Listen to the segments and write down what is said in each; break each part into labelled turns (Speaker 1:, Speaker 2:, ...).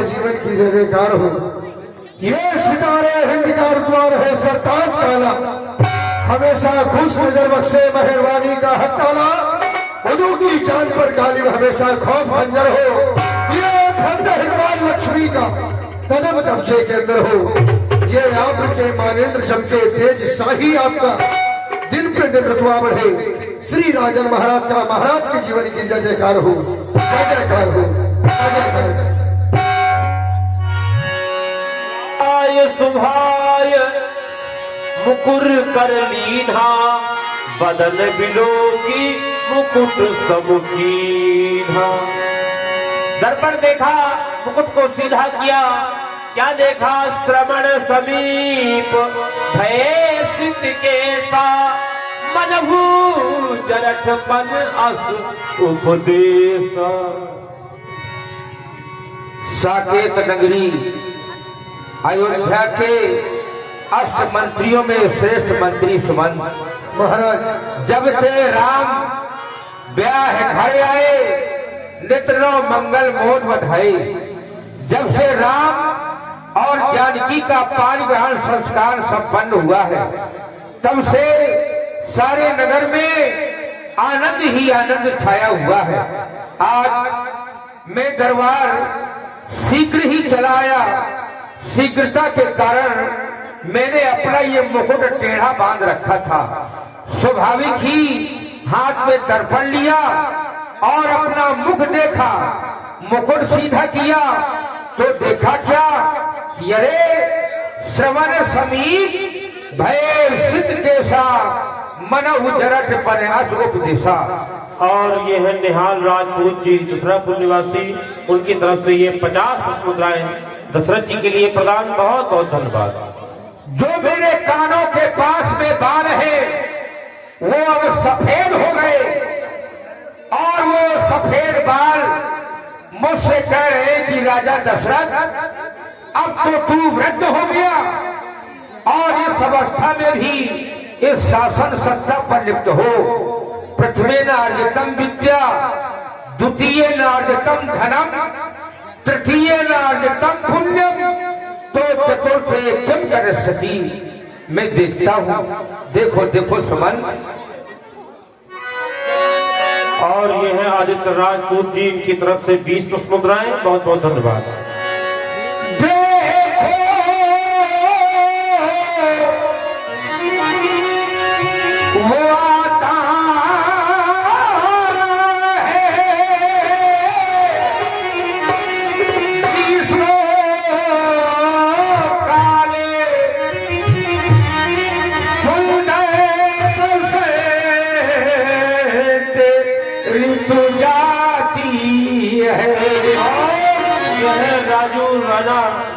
Speaker 1: के जीवन की जय जयकार हो। ये सितारे हिंद का रुतवार है सरताज काला, हमेशा खुश नजर बख्शे मेहरबानी का हक ताला, उदू की चांद पर गालिब हमेशा खौफ मंजर हो। ये फंदे हिकमान लक्ष्मी का कदम कब्जे के अंदर हो। ये आपके मानेंद्र चमके तेज शाही आपका दिन पे दिन रुतबा बढ़े। श्री राजन महाराज का महाराज के जीवन की जय जयकार हो, जय जयकार हो, जय जयकार।
Speaker 2: आय सुभाय मुकुर कर लीधा, बदन बिलो की मुकुट सब कीधा। दर्पण देखा, मुकुट को सीधा किया, क्या देखा? श्रवण समीप भय सिद्ध केसा, मनहु जरठ पन अस उपदेश। साकेत नगरी अयोध्या के अष्ट मंत्रियों में श्रेष्ठ मंत्री सुमंत
Speaker 1: महाराज
Speaker 2: जब थे राम ब्याह घर आए, नित्रो मंगल मोद बधाई। जब से राम और जानकी का पानी ग्रहण संस्कार संपन्न हुआ है, तब से सारे नगर में आनंद ही आनंद छाया हुआ है। आज मैं दरबार शीघ्र ही चलाया, शीघ्रता के कारण मैंने अपना ये मुकुट टेढ़ा बांध रखा था। स्वाभाविक ही हाथ में दर्पण लिया और अपना मुख देखा, मुकुट सीधा किया तो देखा क्या? अरे श्रवण समीप भय सिद्ध केसा, मनहु जरठ पन अस उपदेशा।
Speaker 3: और ये है निहाल राजपूत जी दशरथपुर निवासी, उनकी तरफ से ये 50 मुद्राएं दशरथ जी के लिए प्रदान। बहुत बहुत धन्यवाद।
Speaker 2: जो मेरे कानों के पास में बाल है वो अब सफेद हो गए, और वो सफेद बाल मुझसे कह रहे कि राजा दशरथ अब तो तू वृद्ध हो गया, और इस अवस्था में भी इस शासन सत्ता पर लिप्त हो। प्रथमे नार्जितम विद्या, द्वितीय नार्जितम धनम, तृतीय नार्जितम पुण्यम, तो चतुर्थे किम कर सकी। मैं देखता हूँ, देखो देखो सुमन।
Speaker 3: और ये है आदित्य राजपूत जी, इनकी तरफ से 20 मुद्राएं। बहुत बहुत धन्यवाद।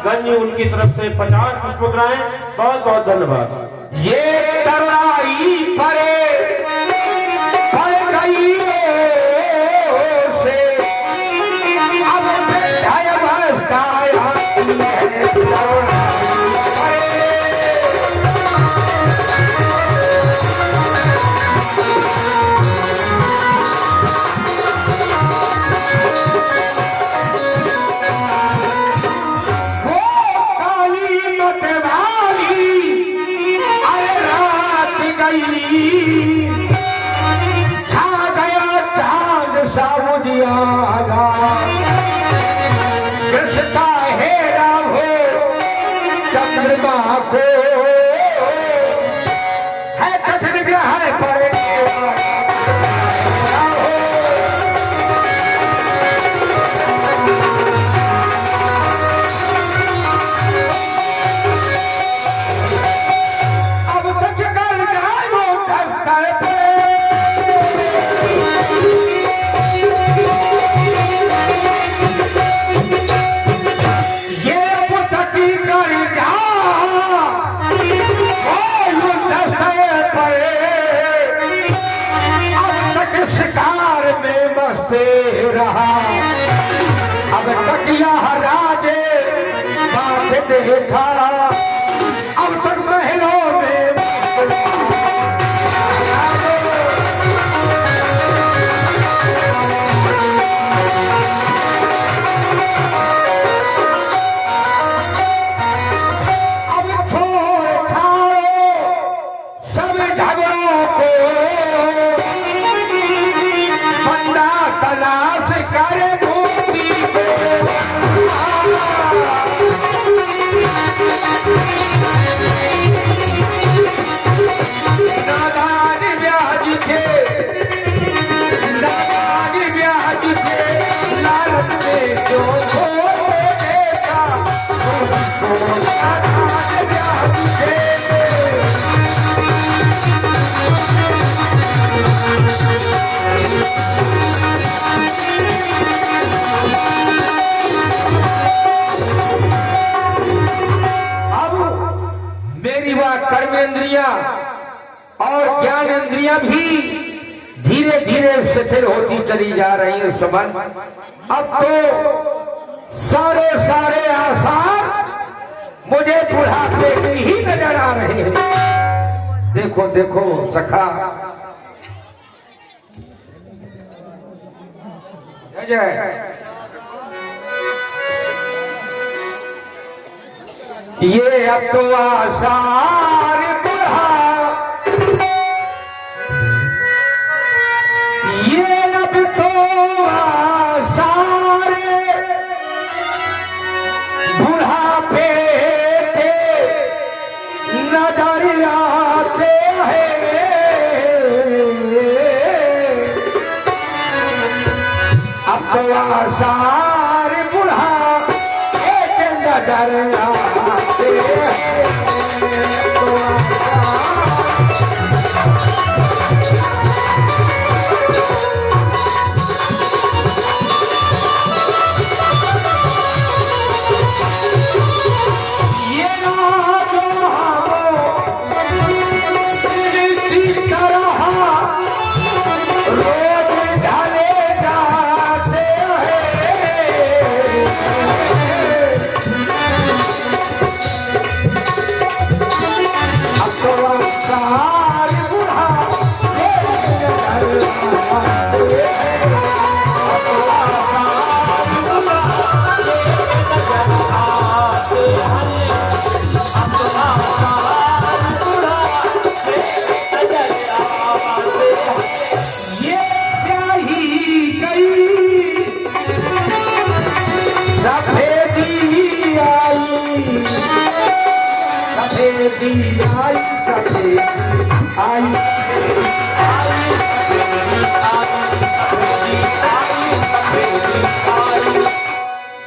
Speaker 3: गंज उनकी तरफ से 50 मुद्राएं। बहुत बहुत धन्यवाद।
Speaker 2: ये तराई परे पड़ गई से, अब अवस्था आती है। अब तकिया राजे बात देखा, अब तक महलों में सिवा कर्मेंद्रियां और ज्ञानेंद्रियां भी धीरे धीरे शिथिल होती चली जा रही हैं सुमन। अब तो सारे सारे आसार मुझे बुढ़ापे की ही नजर आ रहे हैं। देखो देखो सखा, जय ये अब तो आसार बुढ़ा, ये अब तो आसार बुढ़ापे के नजर आते हैं। अब तो आसार बुढ़ापे के नजर आते हैं।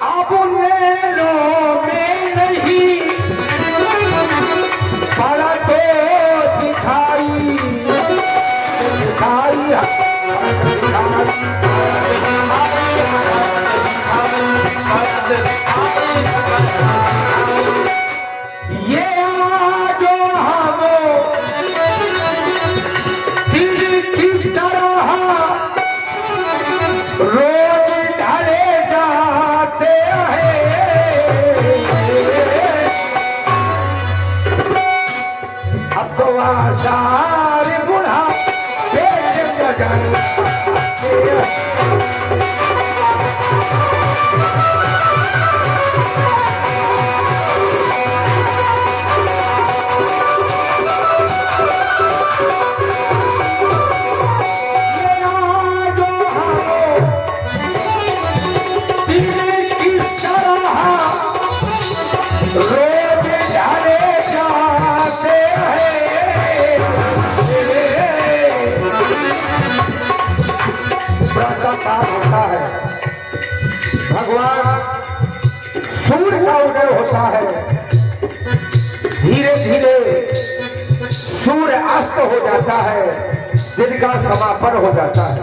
Speaker 2: अब नैनों में नहीं पड़ा तो दिखाई दिखाई ये जो हम दिल की तरह रोज ढले जाते हैं। अब तो आसार बुढ़ा होता है। भगवान सूर्य का उदय होता है, धीरे धीरे सूर्य अस्त हो जाता है, दिन का समापन हो जाता है।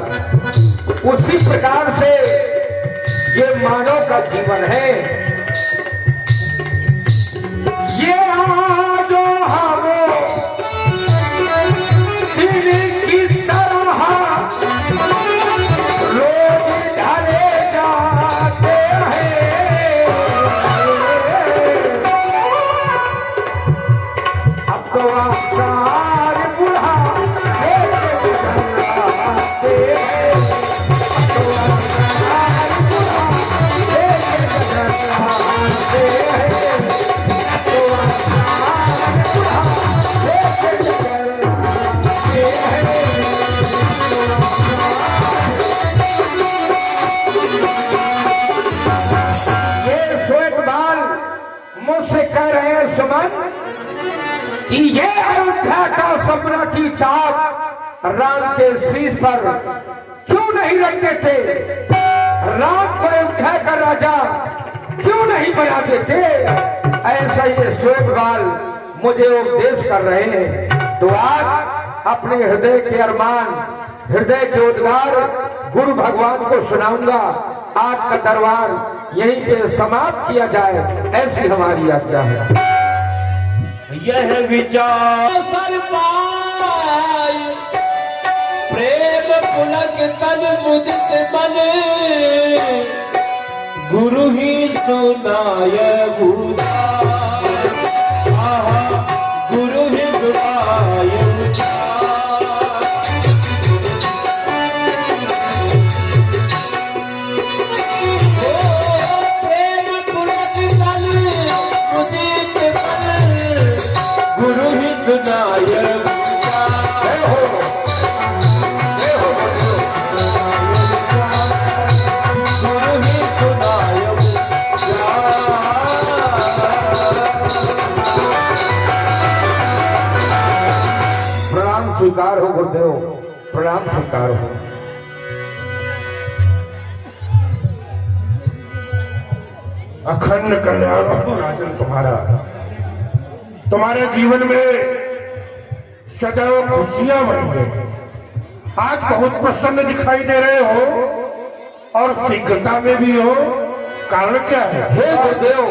Speaker 2: उसी प्रकार से ये मानव का जीवन है। ये जो हम दिन की तरह रोज ढले जाते हैं। अब तो आसार बुढ़ा मुझसे कह रहे हैं सुमन कि ये अयोध्या का सपना की ताक राम के शीश पर क्यों नहीं रखते थे? राम को अयोध्या का राजा क्यों नहीं बना देते? ऐसा ये श्वेतबाल मुझे उपदेश कर रहे हैं। तो आज अपने हृदय के अरमान, हृदय के उद्गार गुरु भगवान को सुनाऊंगा। आज का दरबार यहीं पे समाप्त किया जाए, ऐसी हमारी आज्ञा है।
Speaker 3: यह विचार सर पाई प्रेम पुलक तन मुदित मन गुरु ही सुनाय उदार गुरु ही सुनाय
Speaker 2: स्वीकार हो गुरुदेव, प्रणाम स्वीकार हो।
Speaker 1: अखंड कल्याण हो राजन तुम्हारा। तुम्हारे जीवन में सदैव खुशियां बनी है। आज बहुत प्रसन्न दिखाई दे रहे हो और शीघ्रता में भी हो। कारण क्या है?
Speaker 2: हे गुरुदेव,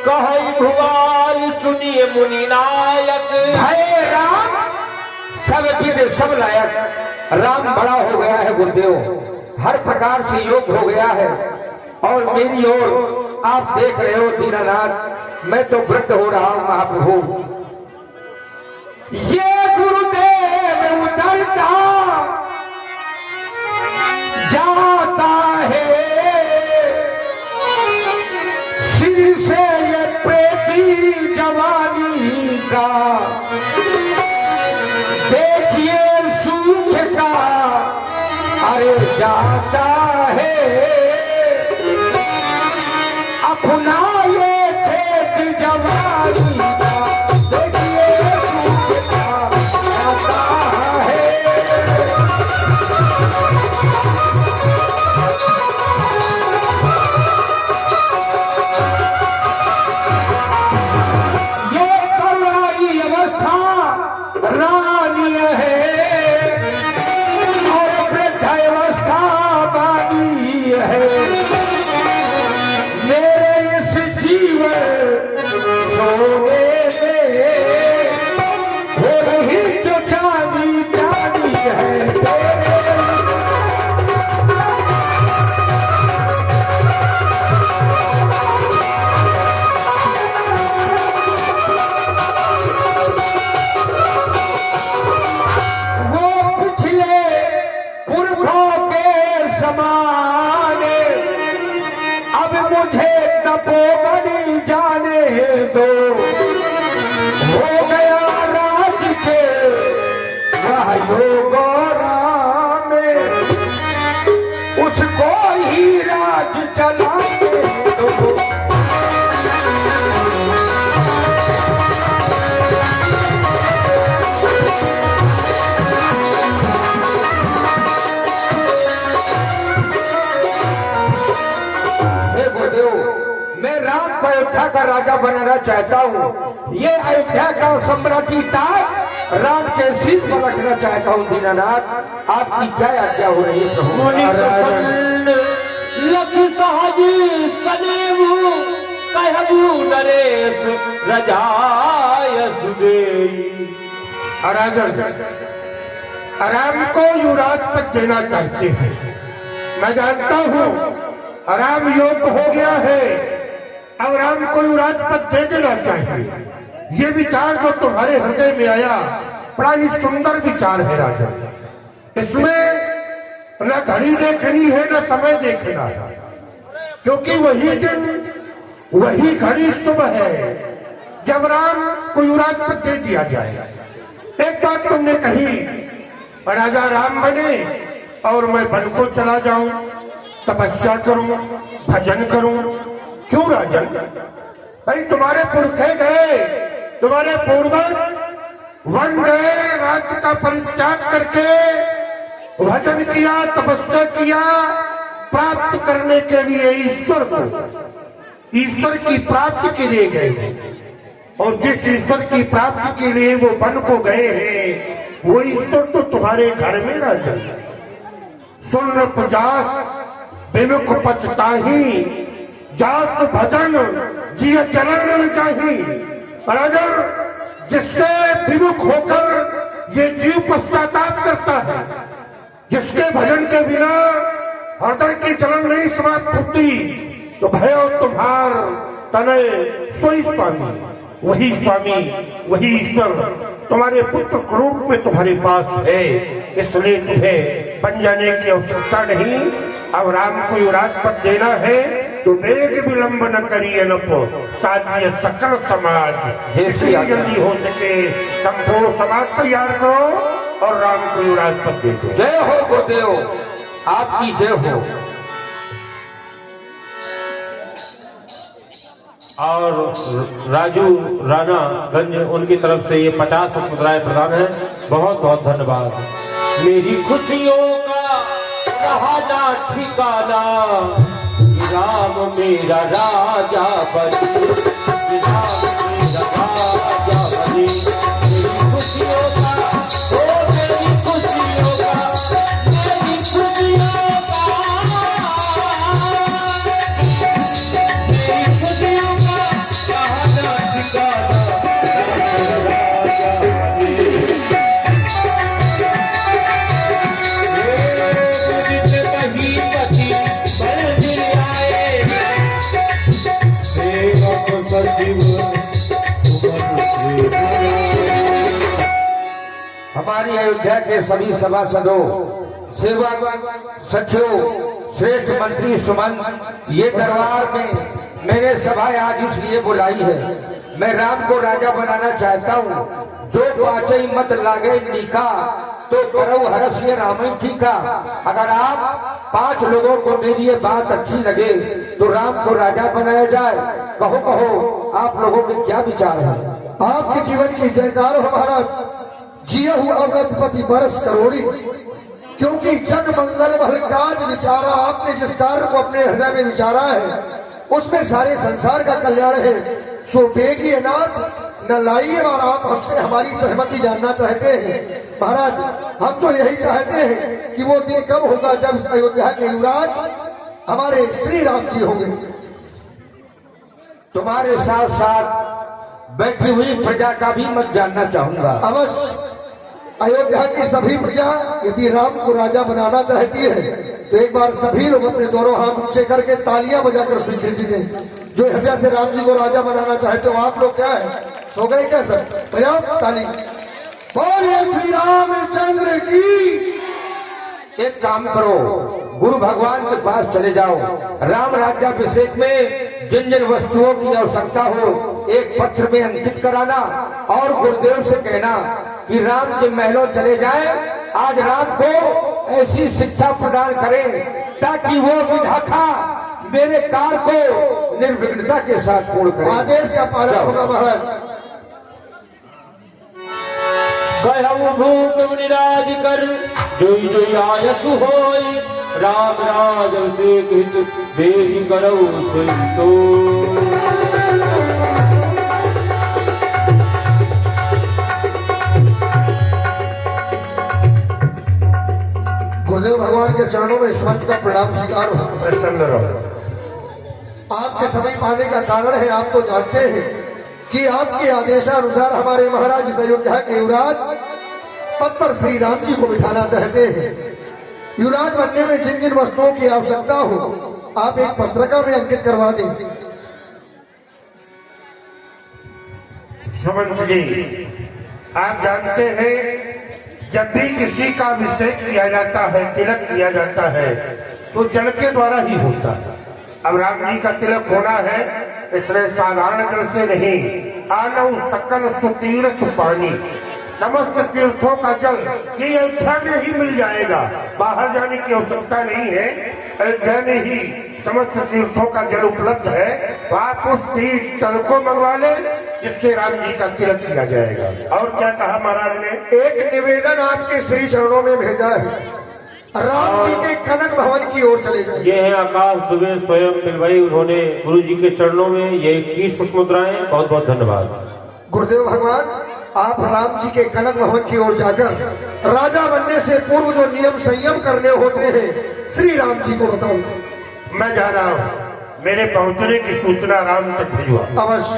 Speaker 3: कहि भुआल सुनिए मुनि नायक
Speaker 2: हे राम सब विद सब लायक। राम बड़ा हो गया है गुरुदेव, हर प्रकार से योग्य हो गया है। और मेरी ओर आप देख रहे हो दीनानाथ, मैं तो वृद्ध हो रहा हूं महाप्रभु। ये गुरुदेव उतरता जाता है सिर से ये प्रेती जवानी का, देखिए सूख का अरे जाता है अपना ये खेत जवानी का, देखिए सूख का जाता है। ये करुणाई अवस्था रानी है और वृद्ध अवस्था बानी है। मेरे इस जीवन सोने में हो रही जो चांदी चांदी है। वो पिछले पुरखों के समान अब मुझे तपोबनी जाने दो। हो गया राज के योगोरा में, उसको ही राज चलाने दो। हे गुरुदेव, मैं राम को अयोध्या का राजा बनाना चाहता हूँ। ये अयोध्या का सम्राटी ताज राम के सिर पर रखना चाहता हूँ। दीनानाथ, आपकी क्या आज्ञा हो रही है प्रभु?
Speaker 3: मुनि प्रसन्न लख सहजी सनेऊ कहबू नरेश रजाय सुदेई।
Speaker 1: राम को युवराज पद देना चाहते हैं। मैं जानता हूँ राम योग्य हो गया है, अब राम को युवराज पद दे देना चाहिए। ये विचार जो तुम्हारे हृदय में आया बड़ा ही सुंदर विचार है राजा। इसमें न घड़ी देखनी है न समय देखना है, क्योंकि वही दिन वही घड़ी सुबह है जब राम को युवराज पद दे दिया जाए। एक बात तुमने कही, राजा राम बने और मैं वन को चला जाऊं, तपस्या करूं, भजन करूं। क्यों राजन? भाई तुम्हारे पुरखे गए, तुम्हारे पूर्वज वन गए, राज्य का परित्याग करके भजन किया, तपस्या किया, प्राप्त करने के लिए ईश्वर को, ईश्वर की प्राप्ति के लिए गए। और जिस ईश्वर की प्राप्ति के लिए वो वन को गए हैं, वो ईश्वर तो तुम्हारे घर में राजन। सुन पुजास विमुख पछताही, जास भजन जिय चरण चाही, और अगर जिससे विमुख होकर ये जीव पश्चाताप करता है, जिसके भजन के बिना हृदय की जलन नहीं समाप्त होती, तो भयो तुम्हार तनय सोई स्वामी, वही ईश्वर तुम्हारे पुत्र के रूप में तुम्हारे पास है। इसलिए तुम्हें बन जाने की आवश्यकता नहीं। अब राम को युवराज पद देना है तो वेग विलंब न करिए न को साजिए सकल समाज, जैसी जल्दी हो सके संपूर्ण समाज तैयार करो और राम को युवराज पद दे दो।
Speaker 2: जय हो गुरुदेव, आपकी जय हो।
Speaker 3: और राजू राणा गंज उनकी तरफ से ये 50 मुद्राएं प्रदान है। बहुत बहुत धन्यवाद। मेरी खुशियों का रहा ना ठिकाना, राम मेरा राजा बने, राम मेरा राजा बने। मेरी खुशियों का, ओ मेरी खुशियों का, मेरी खुशियों का, मेरी खुशियों का रहा ना ठिकाना,
Speaker 2: हमारी अयोध्या के सभी सभासदों, सेवक, सचिव, श्रेष्ठ मंत्री सुमन, ये दरबार में मैंने सभा आज इसलिए बुलाई है। मैं राम को राजा बनाना चाहता हूँ। जो पाचई मत लागे नीका, तो करो हरसिय राम ठीका। अगर आप 5 लोगों को मेरी ये बात अच्छी लगे तो राम को राजा बनाया जाए। कहो कहो आप लोगों के क्या विचार है?
Speaker 1: आपके जीवन की जयकार हो महाराज। जिया हुआ अवधपति बरस करोड़ी, क्योंकि जग मंगल भल काज विचारा। आपने जिस कार्य को अपने हृदय में विचारा है उसमें सारे संसार का कल्याण है। सो बेगिए नाथ न लाइए, और आप हमसे हमारी सहमति जानना चाहते हैं। महाराज हम तो यही चाहते हैं कि वो दिन कब होगा जब अयोध्या के युवराज हमारे श्री राम जी होंगे।
Speaker 2: तुम्हारे साथ साथ बैठी हुई प्रजा का भी मत जानना चाहूंगा।
Speaker 1: अवश्य अयोध्या की सभी प्रजा यदि राम को राजा बनाना चाहती है तो एक बार सभी लोग अपने दोनों हाथ ऊंचे करके तालियां बजाकर स्वीकृति दें। जो हृदय से राम जी को राजा बनाना चाहते हो आप लोग क्या है, सो गए क्या सर? बजाओ ताली। बोलिए श्री रामचंद्र की।
Speaker 2: एक काम करो, गुरु भगवान के पास चले जाओ। राम राज्याभिषेक में जिन जिन वस्तुओं की आवश्यकता हो एक पत्र में अंकित कराना और गुरुदेव से कहना कि राम के महलों चले जाए, आज राम को ऐसी शिक्षा प्रदान करें ताकि वो विधाता मेरे कार्य को निर्विघ्नता के साथ पूर्ण करे।
Speaker 1: आदेश का पालन होगा महाराज।
Speaker 3: भूप निराज कर जोई जोई आयस होई, राम राज से हित बेरी करो सोई तो।
Speaker 1: गुरुदेव भगवान के चरणों में इस वक्त का प्रणाम स्वीकार हो।
Speaker 2: प्रसन्न रहो।
Speaker 1: आपके समय पाने का कारण है, आप तो जानते हैं कि आपके आदेशानुसार हमारे महाराज इस अयोध्या के युवराज पद पर श्री राम जी को बिठाना चाहते हैं। युवराज बनने में जिन जिन वस्तुओं की आवश्यकता हो आप एक पत्रिका में अंकित करवा दें।
Speaker 4: सुमंत जी, आप जानते हैं जब भी किसी का अभिषेक किया जाता है, तिलक किया जाता है, तो जल के द्वारा ही होता है। अब राम जी का तिलक होना है, इसलिए साधारण जल से नहीं, आनव सकल सुतीर्थ पानी, समस्त तीर्थों का जल ये अयोध्या में ही मिल जाएगा। बाहर जाने की आवश्यकता नहीं है, अयोध्या में ही समस्त तीर्थों का जल उपलब्ध है। तो आप उस तीर्थ जल को मंगवा ले जिससे राम जी का तिलक किया जाएगा। और क्या कहा महाराज ने?
Speaker 1: एक निवेदन आपके श्री चरणों में भेजा है, राम जी के कनक भवन की ओर चले जाए।
Speaker 3: ये है आकाश दुबे स्वयं मिलवाई उन्होंने गुरु जी के चरणों में ये 21 पुष्प मुद्राएं। बहुत बहुत धन्यवाद।
Speaker 1: गुरुदेव भगवान आप राम जी के कनक भवन की ओर जाकर राजा बनने से पूर्व जो नियम संयम करने होते हैं श्री राम जी को बताओ।
Speaker 4: मैं जा रहा हूँ, मेरे पहुंचने की सूचना राम तक भिजवा।
Speaker 1: अवश्य।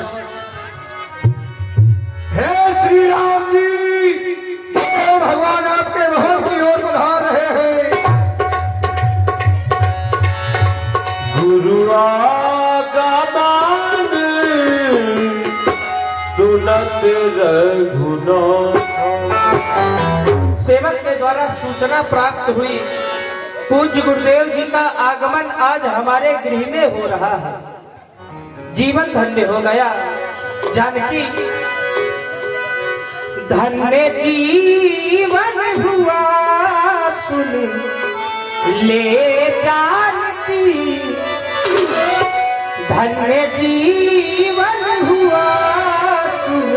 Speaker 1: श्री राम जी, तो भगवान आपके महल की ओर बढ़ा रहे हैं।
Speaker 3: गुरु आगमन सुनत रघुनाथ।
Speaker 5: सेवक के द्वारा सूचना प्राप्त हुई पूज्य गुरुदेव जी का आगमन आज हमारे गृह में हो रहा है। जीवन धन्य हो गया। जानकी धन्य जीवन हुआ सुन ले जानकी, धन्य जीवन हुआ सुन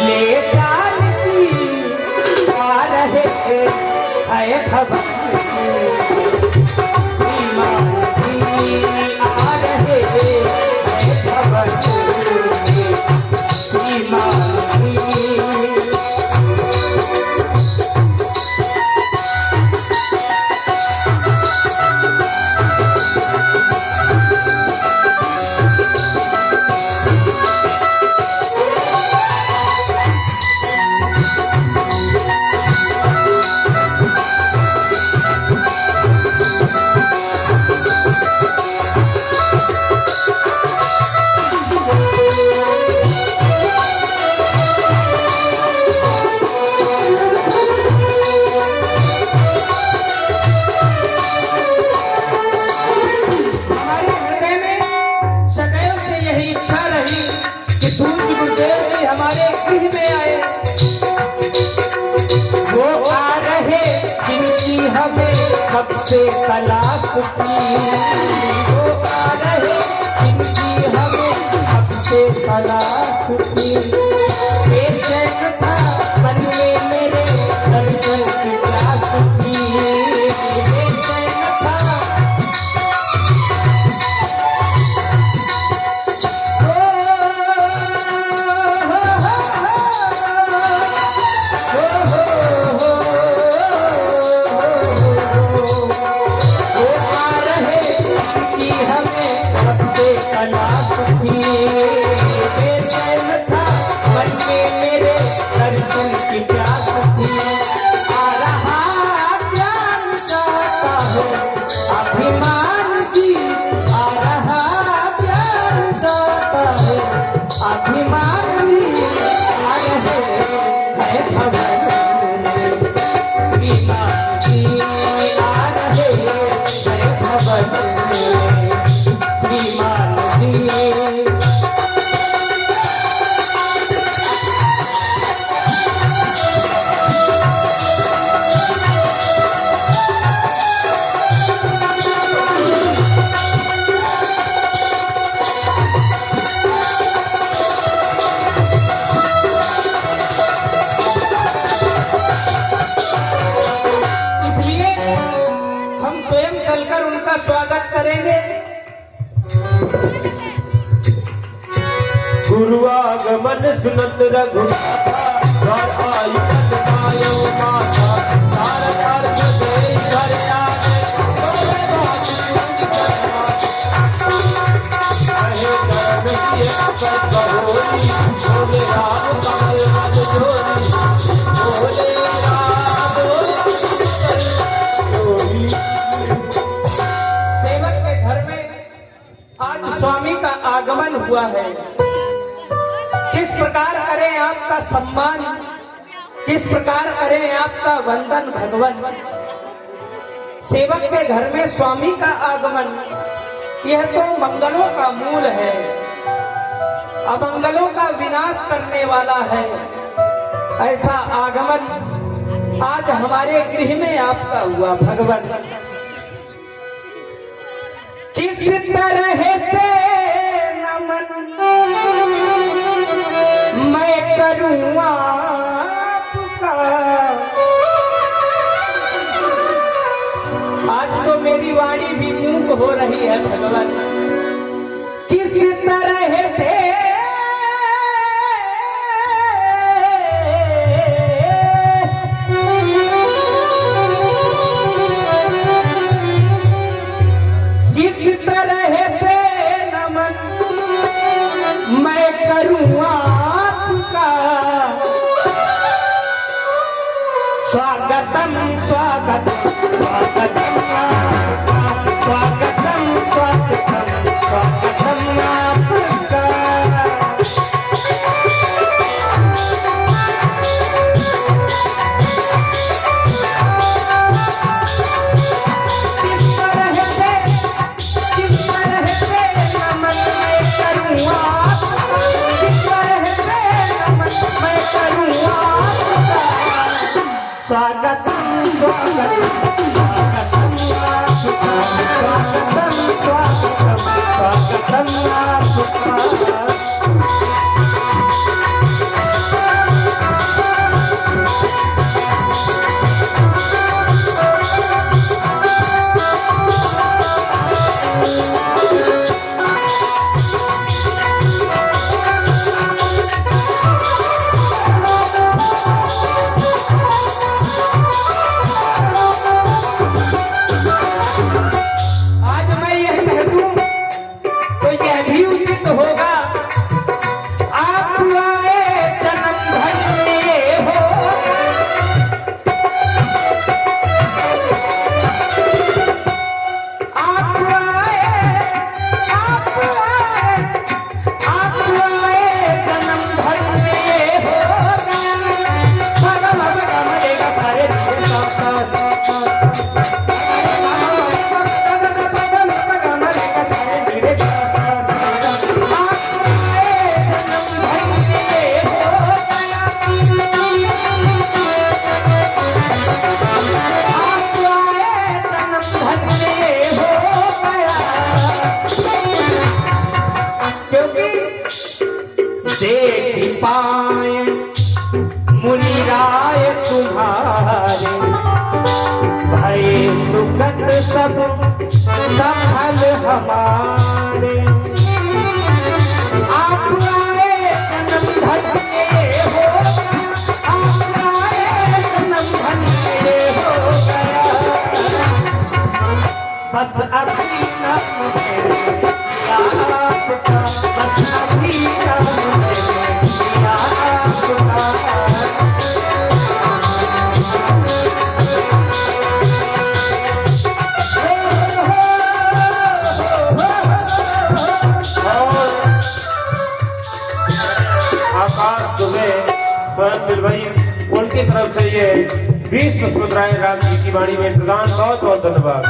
Speaker 5: ले जानकी, आ रहे है भवन श्रीमान जी, आ रहे है भवन श्रीमान जी। कब से तलाश की वो आ रहे, जिनकी हमें कब से तलाश की। बेचैन था मन में मेरे दर्शन की प्यास की, बेचैन था।
Speaker 3: गुरु आगमन सुनत रघुनाथ, घर आई मायो माता, तार तार सदे घर आवे, बोले बात कहे कर्म किए कर कहोरी, बोले राम कमल मद जोरी, बोले राम जोरी।
Speaker 5: सेवक के घर में आज स्वामी का आगमन हुआ है। किस प्रकार करें आपका सम्मान, किस प्रकार करें आपका वंदन भगवान। सेवक के घर में स्वामी का आगमन, यह तो मंगलों का मूल है, अमंगलों का विनाश करने वाला है। ऐसा आगमन आज हमारे गृह में आपका हुआ भगवान। किस तरह से नमन मैं करूं आपका, आज तो मेरी वाणी भी मूक हो रही है भगवान। किस तरह से नमन मैं करूं आपका, स्वागतम स्वागतम स्वागतम स्वागतम स्वागतम स्वागतम आपका। स्वागतम स्वागतम स्वागतम स्वागतम स्वागतम आपका। देख पाए मुनिराय तुम्हारे भय सुगत सब सफल हमारे। आप आए जन्म धन्य हो, आप आए जन्म धन्य हो गया। बस अभी नाम आपका, बस अभी नाम
Speaker 3: आकाश दुबे स्वयं दिलभई उनकी तरफ से ये 20 पुष्पमुद्राएं राम जी की वाणी में प्रदान। बहुत बहुत धन्यवाद।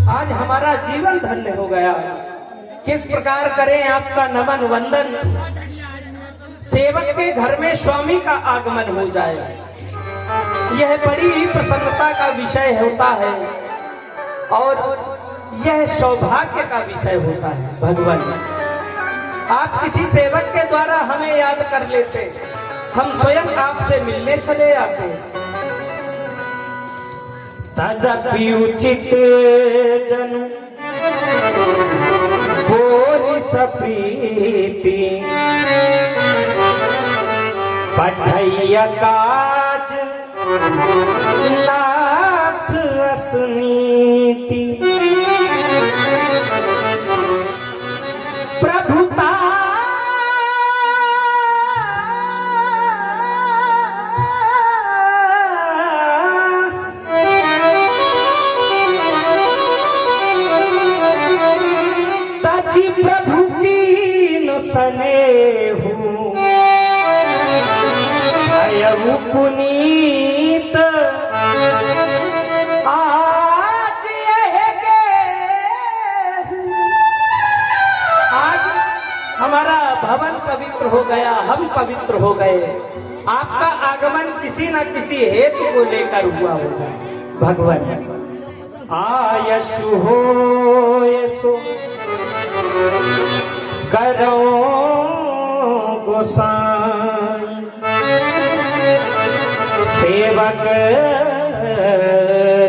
Speaker 5: आज हमारा जीवन धन्य हो गया। किस प्रकार करें आपका नमन वंदन। सेवक के घर में स्वामी का आगमन हो जाए, यह बड़ी ही प्रसन्नता का विषय होता है और यह सौभाग्य का विषय होता है। भगवान आप किसी सेवक के द्वारा हमें याद कर लेते, हम स्वयं आपसे मिलने चले आते।
Speaker 3: तदपि उचित जनु बोली सप्रीति पठैया काज नाथ असनीति।
Speaker 5: प्रभुता
Speaker 3: ताजी प्रभु की न सने हूँ अयु पुनीत
Speaker 5: आज यह के आज हमारा भवन पवित्र हो गया, हम पवित्र हो गए। आपका आगमन किसी न किसी हेतु को लेकर हुआ होगा। भगवान आयशु हो यशो करो गोसाई सेवक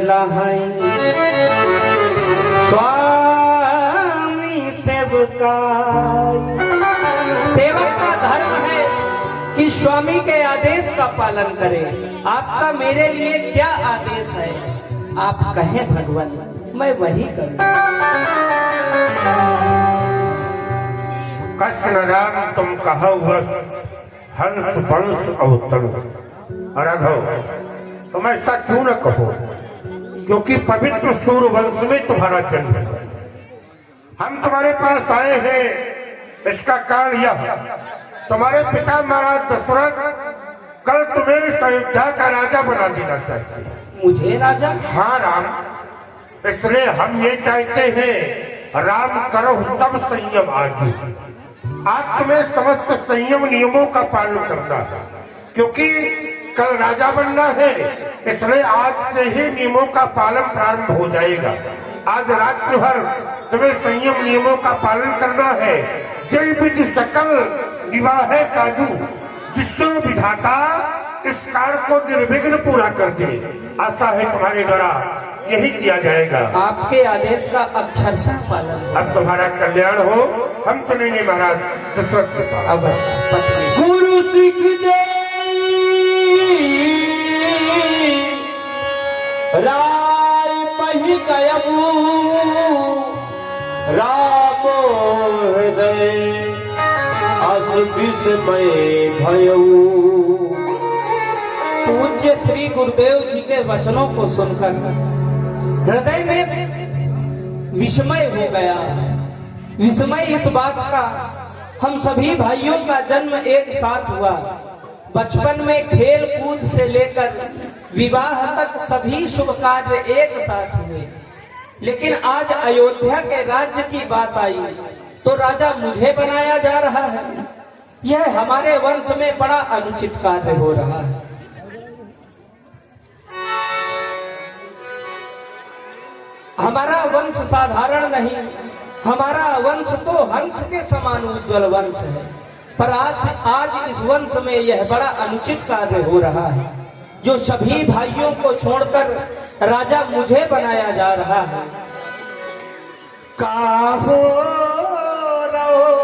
Speaker 5: लहाई स्वामी सेवकाई। सेवक का धर्म है कि स्वामी के आदेश का पालन करें। आपका मेरे लिए क्या आदेश है? आप कहें भगवान, मैं वही करूं।
Speaker 4: कृष्ण राम तुम कहो वश हंस वंश अवतरण। राघव तुम ऐसा क्यों न कहो, क्योंकि पवित्र सूर्य वंश में तुम्हारा जन्म है। हम तुम्हारे पास आए हैं, इसका कारण यह, तुम्हारे पिता महाराज दशरथ कल तुम्हें अयोध्या का राजा बना देना चाहते हैं।
Speaker 5: मुझे राजा?
Speaker 4: हाँ राम, इसलिए हम ये चाहते हैं राम करो सब संयम आदि। आज तुम्हें समस्त संयम नियमों का पालन करना है, क्योंकि कल राजा बनना है, इसलिए आज से ही नियमों का पालन प्रारंभ हो जाएगा। आज रात्रि भर तुम्हें संयम नियमों का पालन करना है। जय विधि सकल विवाह काजू, जिससे विधाता इस कार्य को निर्विघ्न पूरा कर दे। आशा है तुम्हारे द्वारा यही किया जाएगा।
Speaker 5: आपके आदेश का अक्षरशः पालन।
Speaker 4: अब तुम्हारा कल्याण हो। हम चलेंगे महाराज दशरथ के पास।
Speaker 5: अवश्य।
Speaker 3: गुरु सिख दे राय पही गयबू रामो हृदय अस विस्मय भयऊ।
Speaker 5: पूज्य श्री गुरुदेव जी के वचनों को सुनकर हृदय में विस्मय हो गया। विस्मय इस बात का, हम सभी भाइयों का जन्म एक साथ हुआ। बचपन में खेल कूद से लेकर विवाह तक सभी शुभ कार्य एक साथ हुए, लेकिन आज अयोध्या के राज्य की बात आई तो राजा मुझे बनाया जा रहा है। यह हमारे वंश में बड़ा अनुचित कार्य हो रहा है। हमारा वंश साधारण नहीं, हमारा वंश तो हंस के समान उज्जवल वंश है, पर आज इस वंश में यह बड़ा अनुचित कार्य हो रहा है, जो सभी भाइयों को छोड़कर राजा मुझे बनाया जा रहा है। काहो रहो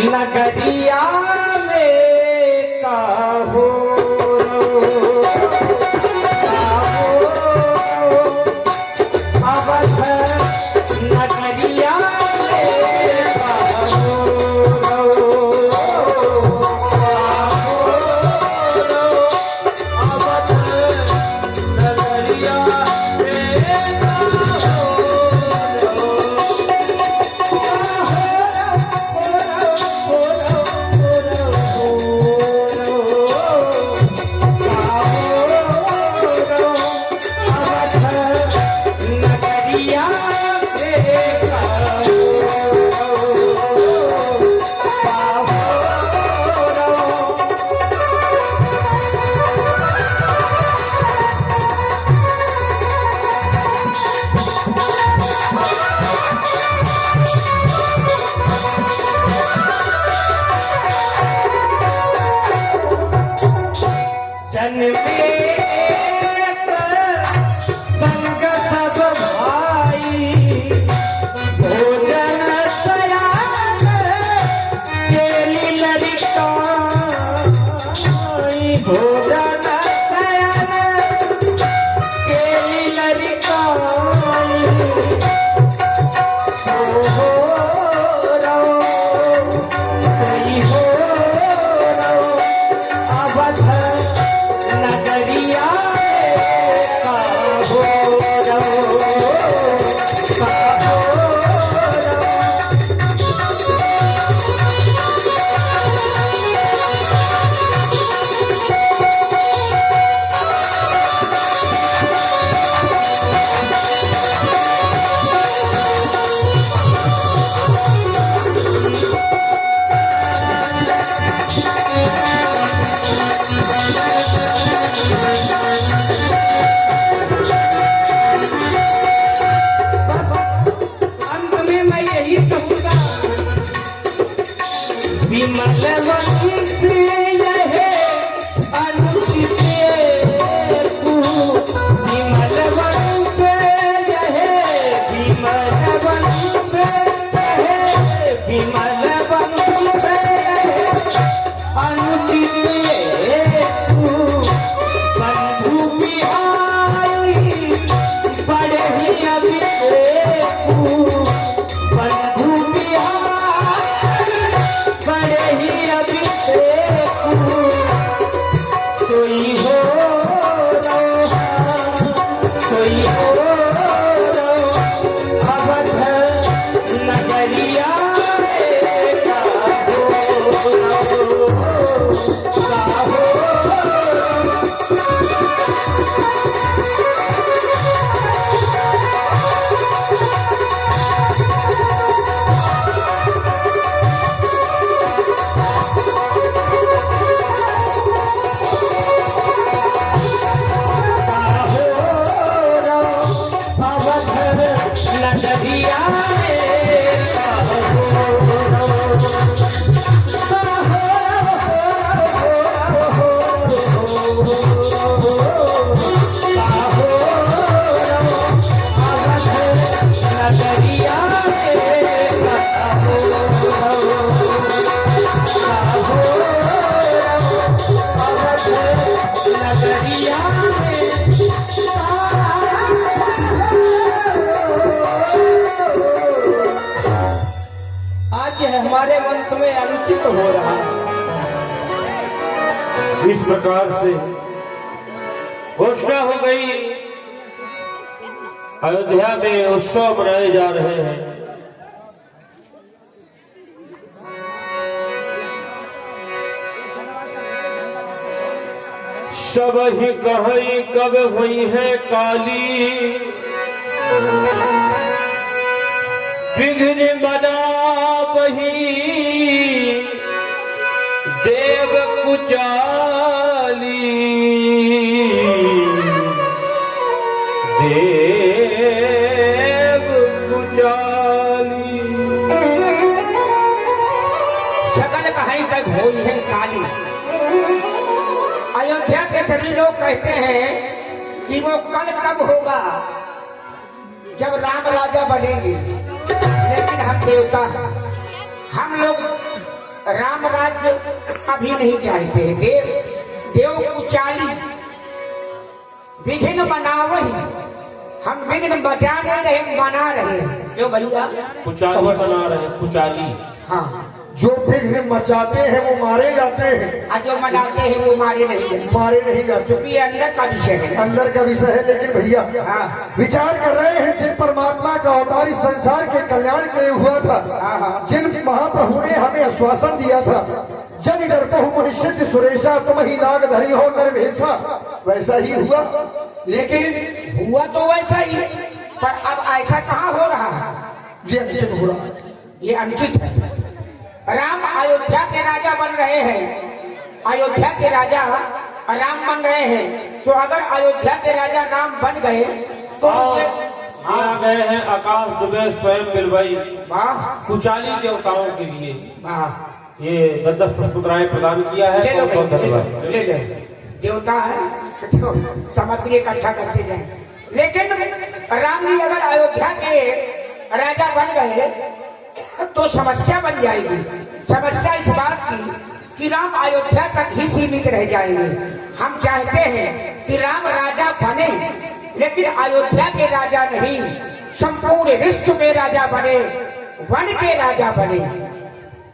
Speaker 5: नगरिया में काहो अवध नगरिया में काहो अवध नगरिया में काहो विमल वंश यहे अनुचित विमल वंश यहे विमल वंश यहे विमल वंश यहे अनुचित बंधु बिहारी बड़े ही अभिषेक बंधु बिहारी बड़े ही अभिषेक सोई हो सोई हो अवध नगरिया का हो हमारे वंश में अनुचित हो रहा है।
Speaker 3: इस प्रकार से घोषणा हो गई, अयोध्या में उत्सव मनाए जा रहे हैं। सब ही कहीं कब हुई है काली, विघ्न बना वही देव कुचाली, देव कुचाली।
Speaker 5: सकल कहीं तक हुई है काली। अयोध्या के सभी लोग कहते हैं कि वो कल कब होगा, जब राम राजा बनेंगे। लेकिन हम देवता हैं, हम लोग राम राज्य अभी नहीं चाहते हैं। देव कुचाली विघ्न बनावही, हम विघ्न बचा नहीं रहे, बना रहे हैं। क्यों भैया?
Speaker 3: कुचाली बना रहे, कुचाली।
Speaker 5: हाँ,
Speaker 1: जो विघ्न मचाते हैं वो मारे जाते हैं,
Speaker 5: और जो मनाते हैं वो मारे नहीं जाते।
Speaker 1: मारे नहीं जाते।
Speaker 5: क्योंकि ये अंदर का विषय है।
Speaker 1: अंदर का विषय है। लेकिन भैया
Speaker 5: हाँ।
Speaker 1: विचार कर रहे हैं, जिन परमात्मा का अवतार इस संसार के कल्याण के लिए हुआ था, जिन महाप्रभु ने हमें आश्वासन दिया था, जन डर बहु मनुष्य सुरेशा तुम ही नाग धरी हो नरभेषा, वैसा ही हुआ।
Speaker 5: लेकिन हुआ तो वैसा ही, पर अब ऐसा कहाँ हो रहा है?
Speaker 1: ये अनुचित हो रहा है,
Speaker 5: ये अनुचित है। राम अयोध्या के राजा बन रहे हैं, अयोध्या के राजा राम बन रहे हैं। तो अगर अयोध्या के राजा राम बन गए तो
Speaker 3: आ गए हैं आकाश दुबे स्वयं बिलवाई
Speaker 5: वाह
Speaker 3: कुचाली देवताओं के लिए
Speaker 5: वाह,
Speaker 3: ये 10 मुद्राएं प्रदान किया है।
Speaker 5: ले लो
Speaker 3: बहुत बहुत
Speaker 5: ले लो
Speaker 3: धन्यवाद।
Speaker 5: ले लो। देवता है तो सामग्री इकट्ठा करते जाए। लेकिन राम जी अगर अयोध्या के राजा बन गए तो समस्या बन जाएगी। समस्या इस बात की कि राम अयोध्या तक ही सीमित रह जाएंगे। हम चाहते हैं कि राम राजा बने, लेकिन अयोध्या के राजा नहीं, संपूर्ण विश्व के राजा बने, वन के राजा बने।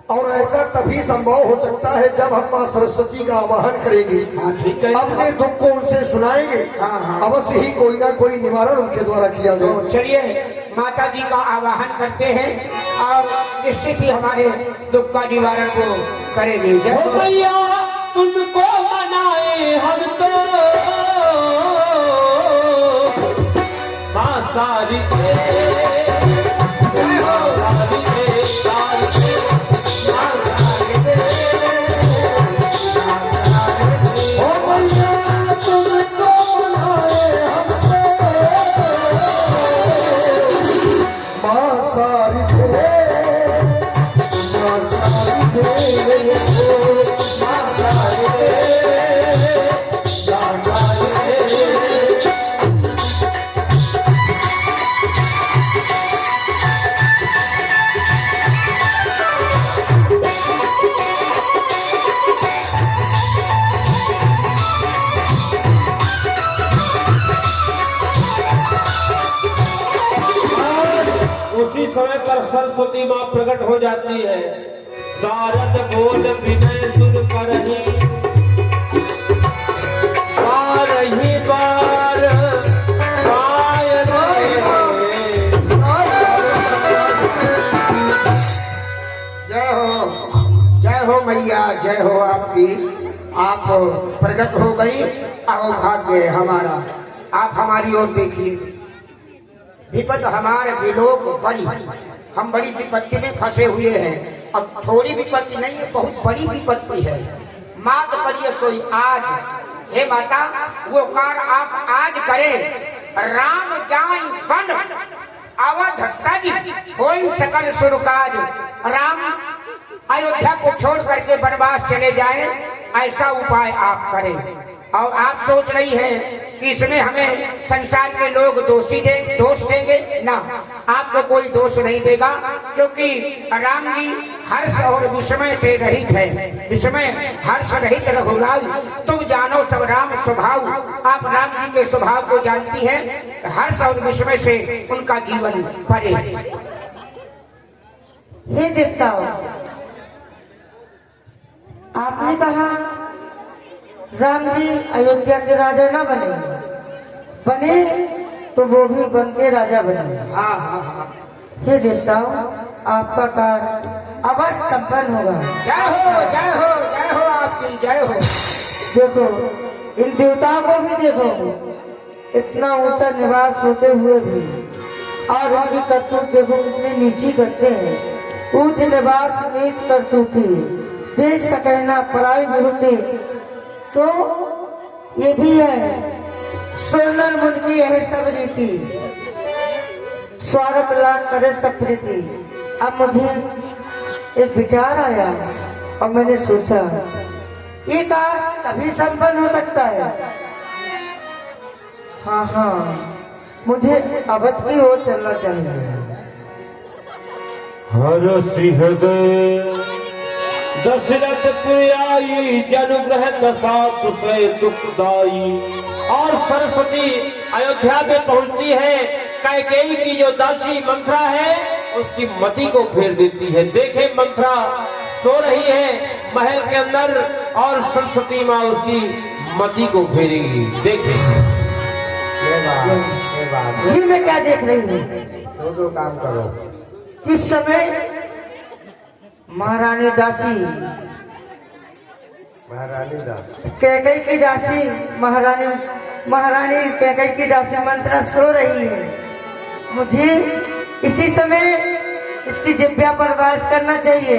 Speaker 1: और ऐसा तभी संभव हो सकता है जब हम माँ सरस्वती का आवाहन करेंगे,
Speaker 5: ठीक है।
Speaker 1: अपने दुख को उनसे सुनाएंगे,
Speaker 5: हाँ।
Speaker 1: अवश्य ही कोई ना कोई निवारण उनके द्वारा किया
Speaker 5: तो
Speaker 1: जाए।
Speaker 5: चलिए माता जी का आवाहन करते हैं और निश्चित ही हमारे दुख का निवारण को करेंगे। जय हो
Speaker 3: भैया उनको मनाए हम तो मां सारी
Speaker 1: माँ सारी दे
Speaker 3: सरस्वती माँ प्रकट हो जाती है। शारद बोल विनय सुर करही, बारही बार गाय
Speaker 6: जय हो मैया, जय हो आपकी। आप प्रकट हो गई, आओ भाग्य हमारा। आप हमारी ओर देखिए, विपद हमारे विलोक बड़ी, हम बड़ी विपत्ति में फंसे हुए हैं। अब थोड़ी विपत्ति नहीं है, बहुत बड़ी विपत्ति है। मात करिए सोई आज, हे माता वो कार आप आज करें। राम जाई वन अवध तज होई सकल सुरकाज। राम अयोध्या को छोड़ करके वनवास चले जाएं, ऐसा उपाय आप करें। और आप सोच रही हैं कि इसमें हमें संसार के लोग दोष देंगे ना, आपको कोई दोष नहीं देगा, क्योंकि राम जी हर्ष और विस्मय से रहित है। विस्मय हर्ष रहित रघुराज, तुम जानो सब राम स्वभाव। आप राम जी के स्वभाव को जानती हैं, हर्ष और विस्मय से उनका जीवन परे।
Speaker 7: हे देवताओं, आपने कहा राम जी अयोध्या के राजा ना बने तो वो भी बन के राजा बने। हे देवताओं, आपका कार्य अवश्य संपन्न होगा।
Speaker 6: जय हो, जय हो, जय हो आपकी, जय हो।
Speaker 7: देखो, इन देवताओं को भी देखो, इतना ऊंचा निवास होते हुए भी, और इनकी करतूत देखो कितनी नीची करते हैं। ऊंच निवास नीच करतूती, देख सके ना पराई विरुद्धि, तो ये भी है। सुरनर मुन की है सब रीति, स्वागत लाभ करे सब प्रीति। अब मुझे एक विचार आया और मैंने सोचा ये कार्य तभी संपन्न हो सकता है। हाँ, मुझे अवध की ओर चलना चाहिए।
Speaker 3: हर हृदय दशरथ पुरी जनुग्रह दशा तुसे दुखदाई। और सरस्वती अयोध्या में पहुंचती है, कैकेयी की जो दासी मंथरा है उसकी मति को फेर देती है। देखे मंथरा सो रही है महल के अंदर और सरस्वती माँ उसकी मति को फेरेगी। देखे
Speaker 7: ये मैं क्या देख रही हूँ?
Speaker 6: दो काम करो।
Speaker 7: किस समय महारानी दासी, कैकेयी की दासी, महारानी कैकेयी की दासी मंत्रा सो रही है। मुझे इसी समय इसकी जिह्वा पर वास करना चाहिए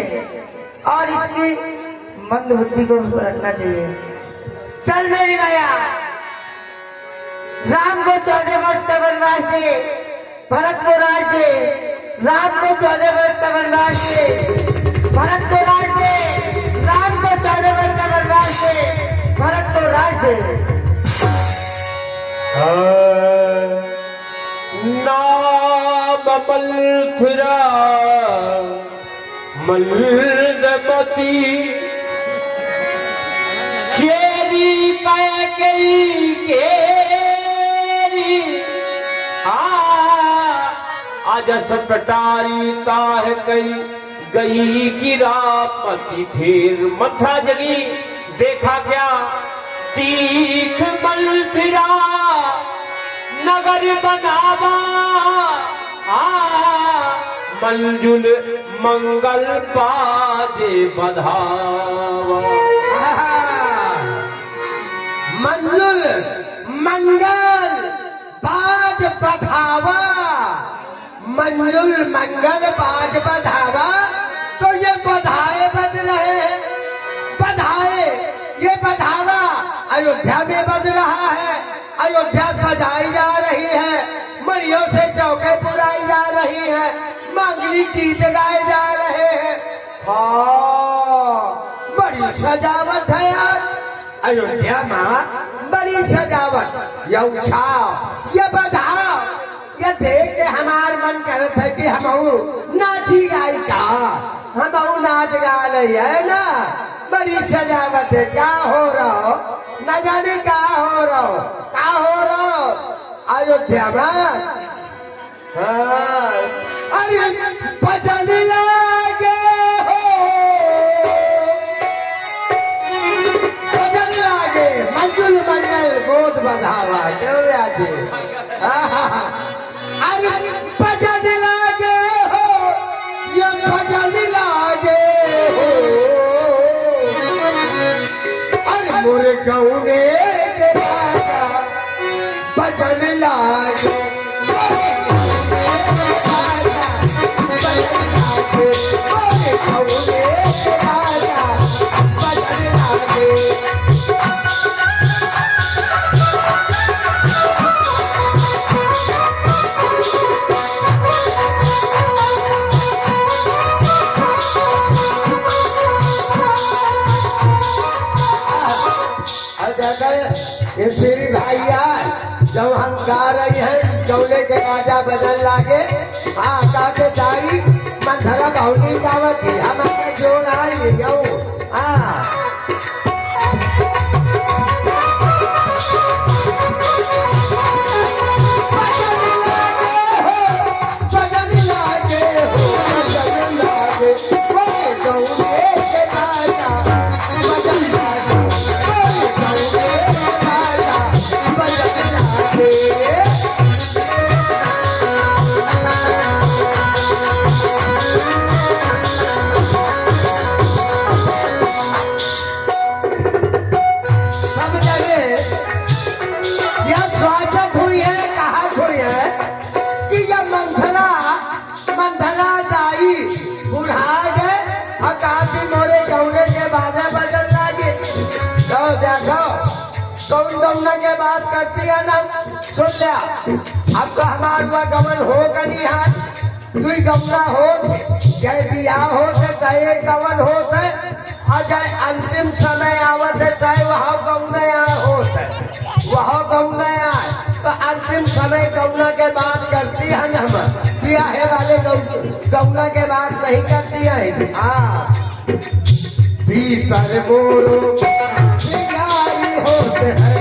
Speaker 7: और इसकी मंद बुद्धि को रखना चाहिए। चल मेरी माया, राम को 14 वर्ष का वनवास दे, भरत को राज दे। राम को 14 वर्ष का वनवास दे, भरत को राज दे। राम को 14 वर्ष का वनवास दे, भरत को राज दे।
Speaker 3: नाम मलथिरा मल्दमती, चेरी कैकेयी केरी। आज सपटारी ताह गई गिरापति फिर। मंथरा जगी, देखा क्या तीख मलथिरा नगर बनावा। मंजुल मंगल बाजे बधावा।
Speaker 6: मंजुल मंगल बाज बधावा। मंजुल मंगल बाज बधावा, तो ये बधाए बज रहे हैं। बधाए, ये बधावा अयोध्या में बज रहा है। अयोध्या सजाई जा रही है, मरियों से चौके पुराई जा रही है, मांगलिक गीत गाए जा रहे हैं। हाँ, बड़ी सजावट है यार अयोध्या में, बड़ी सजावट। ये उछाओ, ये बधाओ, ये देख के हमार मन करत है कि हम नाची गाई का, हम नाच गा रही है ना। बड़ी सजावट है। क्या हो रहा हो न जाने, क्या हो रहा हो, क्या हो रहा हो अयोध्या में। हाँ, अरे कौने के राजा बजन लागे ये श्री भैया जब हम गा रही हैं जौले के बाजा बजन लागे हाँ गाते जाई मंथरा बहुली गावती हम जोड़ आई हाँ गौना के बात करती है ना सुन लिया अब तो हमारा गमन हो गनी है तू गमना हो जय बियाह होते चाहे गमन होते और जय अंतिम समय आवत है चाहे वहाँ गौना होते वहाँ गौना आए तो अंतिम समय गौना के बात करती है ना हम बियाहे वाले गौना के बात नहीं करती है हाँ भीतर मोरो होते हैं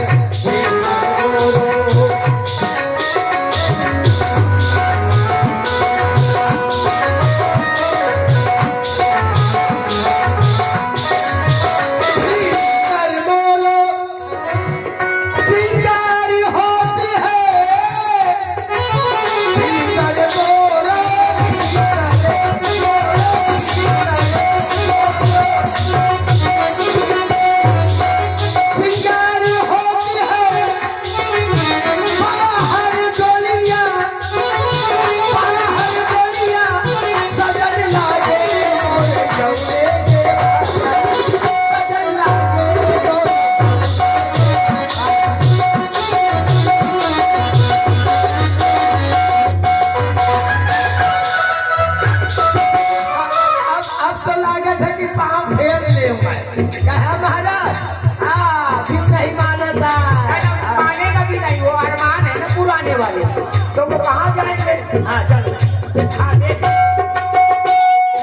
Speaker 6: तो वो कहाँ जाएंगे हाँ चलो हाँ देख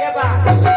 Speaker 6: ये बात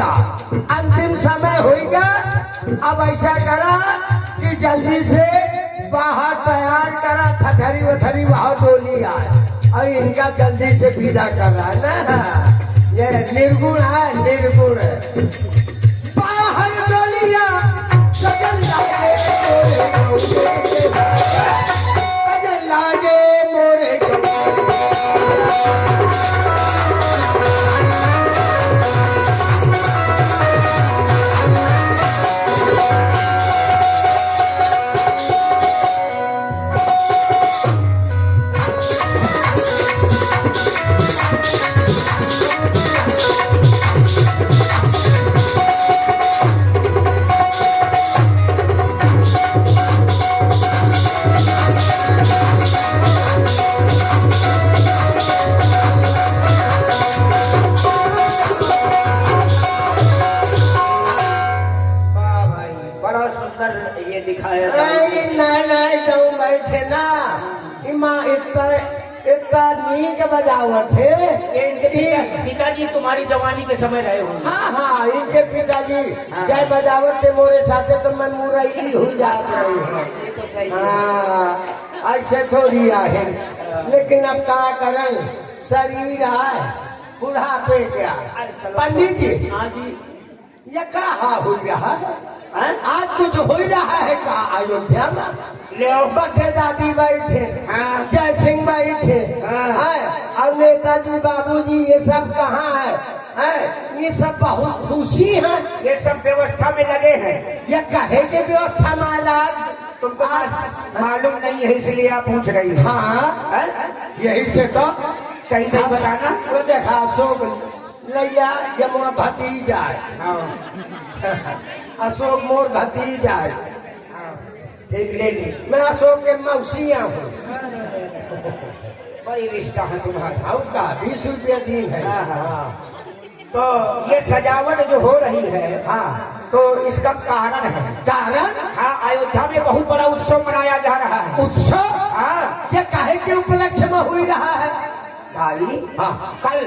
Speaker 6: जा, अंतिम समय होगा। अब ऐसा करा कि जल्दी से बाहर तैयार करा, ठठरी वठरी वहां डोली आए और इनका जल्दी से विदा कर रहा है ना। ये निर्गुण है, निर्गुण है। बाहर डोलिया सजल लागे मोरे गौरे के बाजा, सजल लागे मोरे गौरे। बजावट है।
Speaker 5: पिताजी तुम्हारी जवानी के समय रहे हो।
Speaker 6: हाँ हाँ, इनके पिताजी जय बजावट थे मोरे साथे तो मैं मुरई हो जात रही हूँ। हाँ, ऐसे थोड़ी है, लेकिन अब क्या करें, शरीर है बुढ़ापे क्या। पंडित जी,
Speaker 5: हाँ जी,
Speaker 6: ये कहा हो रहा है? आज कुछ हो रहा है का अयोध्या में? बड्ढे दादी बैठे, जय सिंह बैठे, और नेताजी बाबूजी ये सब कहाँ है? ये सब बहुत खुशी है,
Speaker 5: ये सब व्यवस्था में लगे हैं।
Speaker 6: ये कहे के व्यवस्था में अलग
Speaker 5: तुमको मालूम नहीं है इसलिए आप पूछ रही हैं।
Speaker 6: हाँ, यही से तो
Speaker 5: सही सही बताना।
Speaker 6: वो देखा अशोक लैया यमुना भतीजा है, अशोक मोर भतीजा है।
Speaker 5: ठीक ले ली,
Speaker 6: मैं अशोक के मौसिया हूँ।
Speaker 5: बड़ी रिश्ता है तुम्हारा।
Speaker 6: और का 20 रुपया दिन है।
Speaker 5: हाँ। तो ये सजावट जो हो रही है,
Speaker 6: हाँ,
Speaker 5: तो इसका कारण है।
Speaker 6: कारण?
Speaker 5: हाँ, अयोध्या में बहुत बड़ा उत्सव मनाया जा रहा है।
Speaker 6: उत्सव?
Speaker 5: हाँ,
Speaker 6: ये काहे के उपलक्ष्य में हो रहा है?
Speaker 5: भाई,
Speaker 6: हाँ,
Speaker 5: कल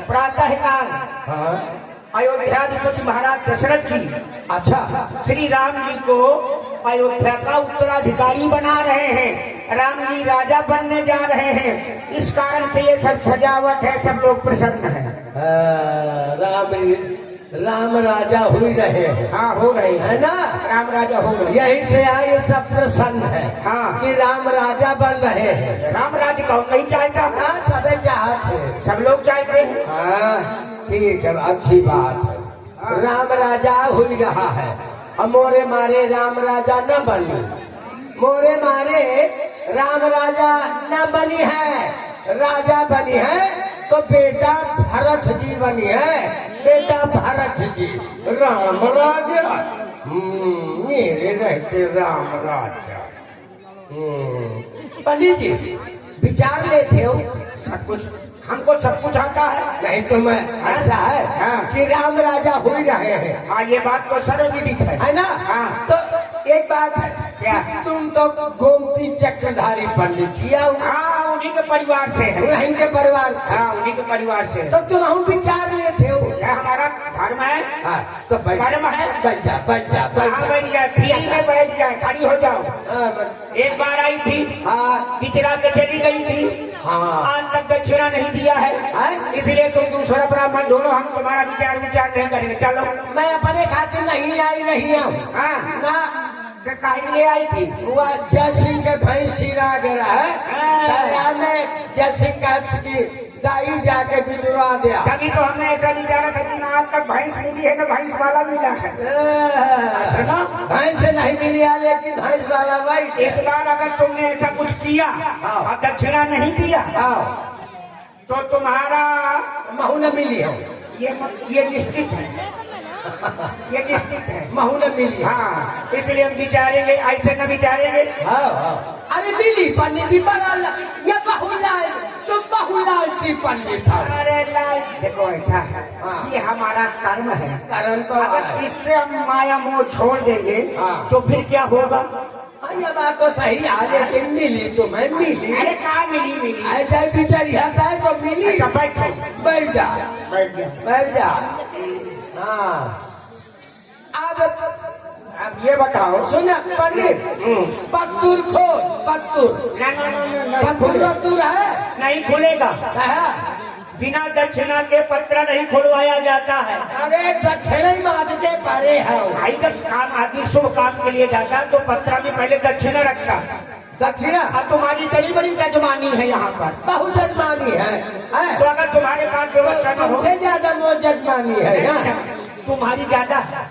Speaker 5: प्रातः काल
Speaker 6: हाँ,
Speaker 5: अयोध्याधिपति महाराज दशरथ जी
Speaker 6: अच्छा,
Speaker 5: श्री राम जी को अयोध्या का उत्तराधिकारी बना रहे हैं। राम जी राजा बनने जा रहे हैं, इस कारण से ये सब सजावट है, सब लोग प्रसन्न हैं।
Speaker 6: राम राजा हो रहे हैं।
Speaker 5: हाँ, हो रहे हैं,
Speaker 6: है ना?
Speaker 5: राम राजा हो रहे हैं।
Speaker 6: यही से आए सब प्रसन्न है।
Speaker 5: हाँ,
Speaker 6: कि राम राजा बन रहे हैं।
Speaker 5: राम राज्य कौन नहीं चाहता?
Speaker 6: हाँ, सबे चाहते हैं,
Speaker 5: सब लोग चाहते हैं।
Speaker 6: हाँ, ठीक है, अच्छी बात है। राम राजा हो रहा है, और मोरे मारे राम राजा न बनी, मोरे मारे राम राजा न बनी है, राजा बनी है तो बेटा भरत जी बनी है, बेटा भरत जी। राम राजा, मेरे रहते राम राजा। पंडित जी विचार लेते हो
Speaker 5: सब कुछ, हमको सब कुछ आता है।
Speaker 6: नहीं तो मैं ऐसा है कि राम राजा हो ही रहे हैं।
Speaker 5: हाँ, ये बात तो सर्वविदित
Speaker 6: है ना?
Speaker 5: हाँ।
Speaker 6: तो एक बात है,
Speaker 5: क्या?
Speaker 6: तुम तो गोमती चक्रधारी पंडित किया हो।
Speaker 5: हाँ, उन्हीं के परिवार से है।
Speaker 6: इनके परिवार।
Speaker 5: हाँ, उन्हीं के परिवार से।
Speaker 6: तो तुम हम विचार लेते हो।
Speaker 5: क्या हमारा धर्म है?
Speaker 6: हाँ, तो
Speaker 5: धर्म है।
Speaker 6: बैठ जा, बैठ जा, बैठ
Speaker 5: हाँ,
Speaker 6: जा।
Speaker 5: बैठ जाए, फ्री में बैठ जाए, खड़ी हो जाओ। एक बार आई थी,
Speaker 6: हाँ,
Speaker 5: पिछड़ा के चली गई थी,
Speaker 6: हाँ,
Speaker 5: आज तक दक्षिणा नहीं दिया है, इसलिए तुम दूसरा ब्राह्मण ढूंढो, हम तुम्हारा विचार नहीं करेंगे। चलो,
Speaker 6: मैं अपने खातिर नहीं आई नहीं हूँ।
Speaker 5: हाँ,
Speaker 6: ना,
Speaker 5: काहे ले आई थी?
Speaker 6: वो जय सिंह के भाई सिरा गिरा है, जय सिंह की दाई जाके बिजवा दिया।
Speaker 5: तभी तो हमने ऐसा विचारा था कि ना आज तक भैंस मिली है, ना भैंस वाला मिला है।
Speaker 6: भैंस नहीं मिली है, लेकिन भैंस वाला भाई।
Speaker 5: इस बार अगर तुमने ऐसा कुछ किया और दक्षिणा नहीं दिया तो तुम्हारा
Speaker 6: महू न मिली हो।
Speaker 5: ये निश्चित है, ये निश्चित है,
Speaker 6: महू न मिली।
Speaker 5: हाँ, इसलिए हम विचारेंगे, ऐसे न विचारेंगे।
Speaker 6: अरे मिली पंडित जी, बड़ा ये बहुलाल, तुम बहुलाल जी पंडित हो।
Speaker 5: अरे लाल, देखो ऐसा है, ये हमारा कर्म है।
Speaker 6: कर्म तो
Speaker 5: अगर इससे हम माया मोह छोड़ देंगे तो फिर क्या होगा?
Speaker 6: ये बात तो सही है, लेकिन मिली तुम्हें मिली।
Speaker 5: अरे कहाँ मिली?
Speaker 6: ऐसा बिचारी है तो मिली।
Speaker 5: बैठो,
Speaker 6: बैठ जा,
Speaker 5: बैठ जा,
Speaker 6: बैठ जा। हाँ अब ये बताओ सुना पंडित पत्तूर खोल पत्तूर पत्तूर पत्तूर है
Speaker 5: नहीं खुलेगा,
Speaker 6: है?
Speaker 5: बिना दक्षिणा के पत्रा नहीं खुलवाया जाता है।
Speaker 6: अरे दक्षिण ही मांगते परे है
Speaker 5: भाई जब काम आदमी शुभ काम के लिए जाता है तो पत्रा में पहले दक्षिणा रखता है।
Speaker 6: दक्षिणा
Speaker 5: अब तुम्हारी बड़ी बड़ी जजमानी है यहाँ पर,
Speaker 6: बहुत जजमानी है
Speaker 5: तो अगर तुम्हारे पास व्यवस्था न हो,
Speaker 6: हमसे ज्यादा वो जजमानी है ना?
Speaker 5: तुम्हारी ज्यादा है।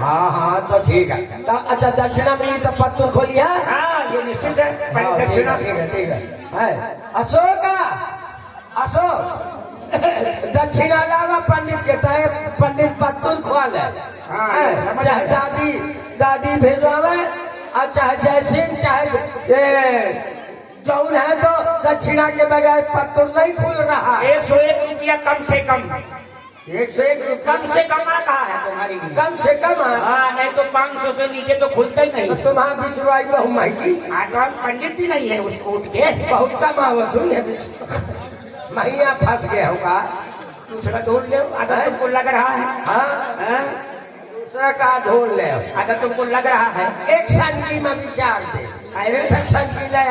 Speaker 6: हाँ हाँ तो ठीक है तो अच्छा दक्षिणा मिली तो पत्तूर खोलिया
Speaker 5: हाँ ये निश्चित है, पहले दक्षिणा।
Speaker 6: ठीक है अशोका अशोक दक्षिणा लावा पंडित कहता है पंडित पत्तूर खोल है चाहे दादी दादी भेजवावे और चाहे जय सिंह चाहे जौन है तो दक्षिणा के बगैर पत्तूर नहीं खुल रहा है।
Speaker 5: 101 रुपया कम से कम,
Speaker 6: 101
Speaker 5: कम से कम आ कहा है तुम्हारी?
Speaker 6: कम से कम है।
Speaker 5: हाँ नहीं तो 500 से नीचे तो खुलता ही नहीं।
Speaker 6: तो तुम्हारा बिचवाई बहु महंगी
Speaker 5: तो हम पंडित भी नहीं है उसको उठ के
Speaker 6: बहुत कम आवत हुई है महिया फंस गया होगा
Speaker 5: दूसरा ढूंढ ले। अगर तुमको लग रहा है,
Speaker 6: हाँ दूसरा का ढूंढ ले
Speaker 5: अगर तुमको लग रहा है
Speaker 6: एक संगी में विचार दे एक संगी ले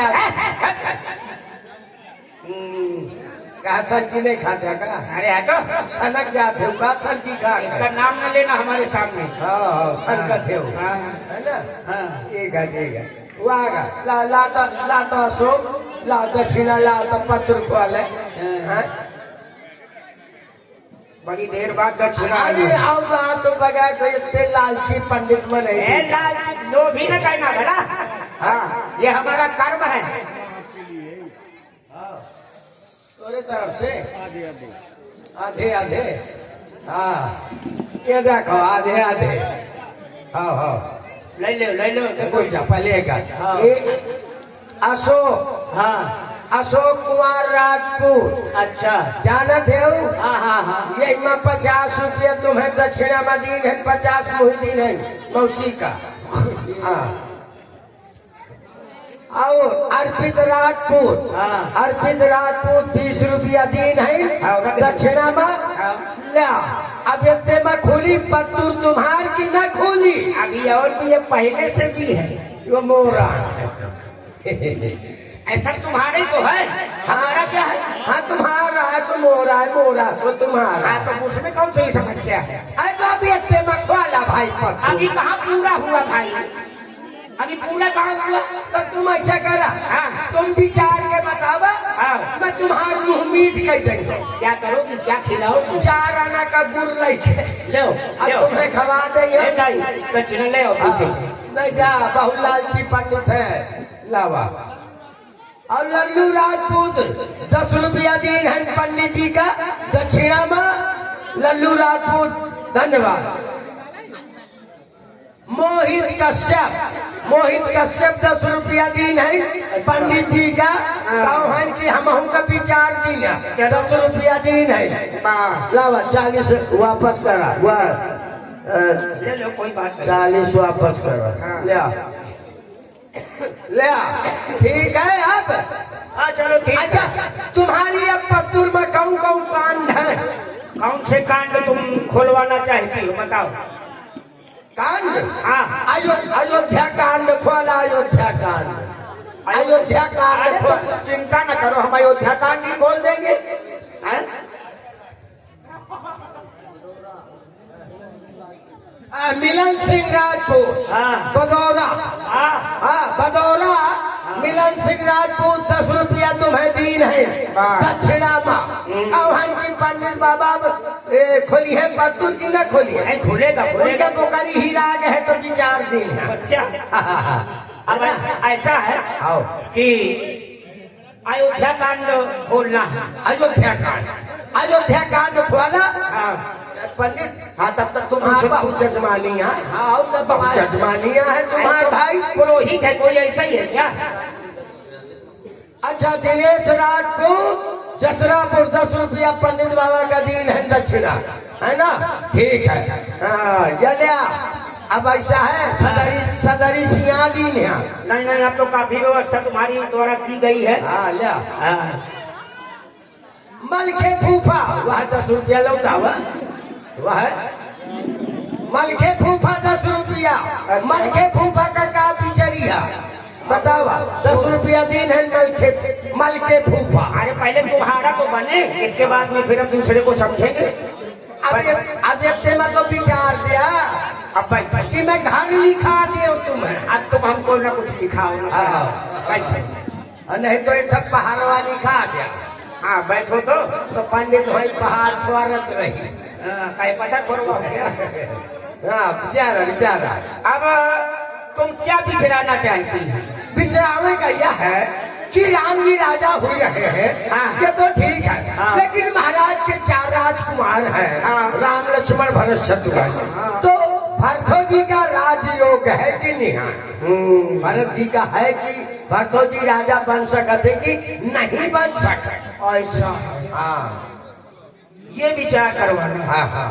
Speaker 6: कहा संगी नहीं खाते का?
Speaker 5: अरे आटो
Speaker 6: सनक जाते हो का संगी खा
Speaker 5: इसका नाम न लेना हमारे सामने।
Speaker 6: हाँ सनकत है
Speaker 5: हाँ
Speaker 6: है ना?
Speaker 5: हाँ
Speaker 6: ठीक है वो आगा ला तो अशोक ला दक्षिणा ला तो पत्र खोले
Speaker 5: बड़ी देर बाद दक्षिणा आई।
Speaker 6: अरे आओ तो बगैर तो इतने लालची पंडित में नहीं
Speaker 5: ए लाल लोभी न कहना भला। हाँ ये हमारा कर्म है।
Speaker 6: तोरे तरफ से आधे हाँ ये देखो आधे हाँ
Speaker 5: ले लो
Speaker 6: कोई जा पहले का अशोक
Speaker 5: हाँ
Speaker 6: अशोक कुमार राजपूत
Speaker 5: अच्छा
Speaker 6: जानत है
Speaker 5: हाँ
Speaker 6: ये में 50 रुपया तुम्हें दक्षिणा में दीन है 50 मुहिदीन है मौसी का। हाँ और अर्पित राजपूत
Speaker 5: हाँ।
Speaker 6: अर्पित राजपूत 20 रुपया दीन है दक्षिणा में ला। अब इतने में खुली पत्तूर तुम्हार की न खुली
Speaker 5: अभी और भी ये पहले से भी है।
Speaker 6: वो मोरा
Speaker 5: ऐसा तुम्हारे तो है, हमारा क्या है?
Speaker 6: हाँ तुम्हारा है तो मोरा तो तुम्हारा।
Speaker 5: हाँ तो उसमें कौन सी समस्या है?
Speaker 6: अरे तो अभी इतने में खोला भाई पत्तूर
Speaker 5: अभी कहाँ पूरा हुआ भाई? अभी पूरा कहाँ हुआ?
Speaker 6: तो तुम ऐसा करा
Speaker 5: हाँ।
Speaker 6: तुम विचार के बतावा
Speaker 5: हाँ।
Speaker 6: मैं तुम्हार मुँह मीठ कह देंगे
Speaker 5: क्या करोगी, क्या खिलाओगी?
Speaker 6: 4 आना का गुड़ लेके
Speaker 5: लो
Speaker 6: अब तुम्हें खवा देंगे
Speaker 5: दक्षिणा ले आओ पीछे से।
Speaker 6: नहीं जा बहुत लालची पंडित है लावा। और लल्लू राजपूत 10 रुपया दीन है पंडित जी का दक्षिणा में लल्लू राजपूत धन्यवाद। मोहित कश्यप 10 रुपया दीन है पंडित जी का कहन की हम का विचार दीन है 10 रुपया दीन है लावा 40 वापस करा
Speaker 5: ले लो कोई बात नहीं।
Speaker 6: 40 वापस करा ले ठीक है। अब
Speaker 5: हाँ चलो ठीक है।
Speaker 6: अच्छा तुम्हारी अब पत्तूर में कौन कांड है?
Speaker 5: कौन से कांड तुम खुलवाना चाहती हो बताओ?
Speaker 6: कांड
Speaker 5: हाँ
Speaker 6: अयोध्या कांड खोला अयोध्या कांड खोल।
Speaker 5: चिंता न करो हम अयोध्या कांड ही खोल देंगे।
Speaker 6: मिलन सिंह राजपूत
Speaker 5: हाँ
Speaker 6: बदौरा
Speaker 5: हाँ
Speaker 6: बदौरा मिलन सिंह राजपूत 10 रुपया तुम्हें दीन है दक्षिणा में। अवहन की पंडित बाबा खोली है पत्तूर की न खोली है?
Speaker 5: नहीं खुलेगा
Speaker 6: उनके बोकरी ही राग है तो विचार दिन है।
Speaker 5: बच्चा अब ऐसा है
Speaker 6: आओ
Speaker 5: कि अयोध्या कांड खोलना है।
Speaker 6: अयोध्या कांड खोला
Speaker 5: हाँ
Speaker 6: पंडित। हाँ तब तक तुम्हारा बहुत जजमानियाँ
Speaker 5: हाँ और सब
Speaker 6: बहुत जजमानियाँ है तुम्हारे भाई।
Speaker 5: पुरोहित है कोई ऐसा ही है क्या?
Speaker 6: अच्छा दिनेश राजपूत जसरापुर 10 रुपया पंडित बाबा का दीन है दक्षिणा है ना? ठीक है हाँ जलिया। अब ऐसा है सदरी सिया दीन है।
Speaker 5: नहीं अब तो काफी व्यवस्था तुम्हारी द्वारा की गई है।
Speaker 6: हाँ लिया
Speaker 5: हाँ
Speaker 6: मल के फूफा वह 10 रुपया लौटा हुआ वह मलखे फूफा 10 रुपया, मलखे फूफा का बिचरिया बताओ, 10 रुपया दिन है मलखे फूफा।
Speaker 5: अरे पहले तुम्हारा तो बने, इसके बाद में फिर हम दूसरे को समझेंगे।
Speaker 6: अब इतने में तो विचार दिया
Speaker 5: अब भाई
Speaker 6: कि मैं घर लिखा दे तुम्हें।
Speaker 5: अब तुम हमको ना कुछ दिखाओ ना।
Speaker 6: और नहीं तो एक पहाड़ वाली खा गया।
Speaker 5: हाँ बैठो
Speaker 6: तो पंडित भाई पहाड़ छोड़त रही।
Speaker 5: कहीं पता करो क्या?
Speaker 6: हाँ बेचारा।
Speaker 5: अब तुम क्या बिछड़ाना चाहती है?
Speaker 6: बिछड़ावे का यह है कि राम जी राजा हो रहे हैं,
Speaker 5: हाँ।
Speaker 6: ये तो ठीक है,
Speaker 5: हाँ।
Speaker 6: लेकिन महाराज के 4 राजकुमार हैं,
Speaker 5: हाँ।
Speaker 6: राम लक्ष्मण भरत शत्रुघ्न।
Speaker 5: हाँ।
Speaker 6: तो भरतो जी का राजयोग है कि नहीं? भरत जी का है कि भरतो जी राजा बन सकते कि नहीं बन सकते?
Speaker 5: ऐसा
Speaker 6: हाँ
Speaker 5: ये विचार करवाना।
Speaker 6: हाँ हाँ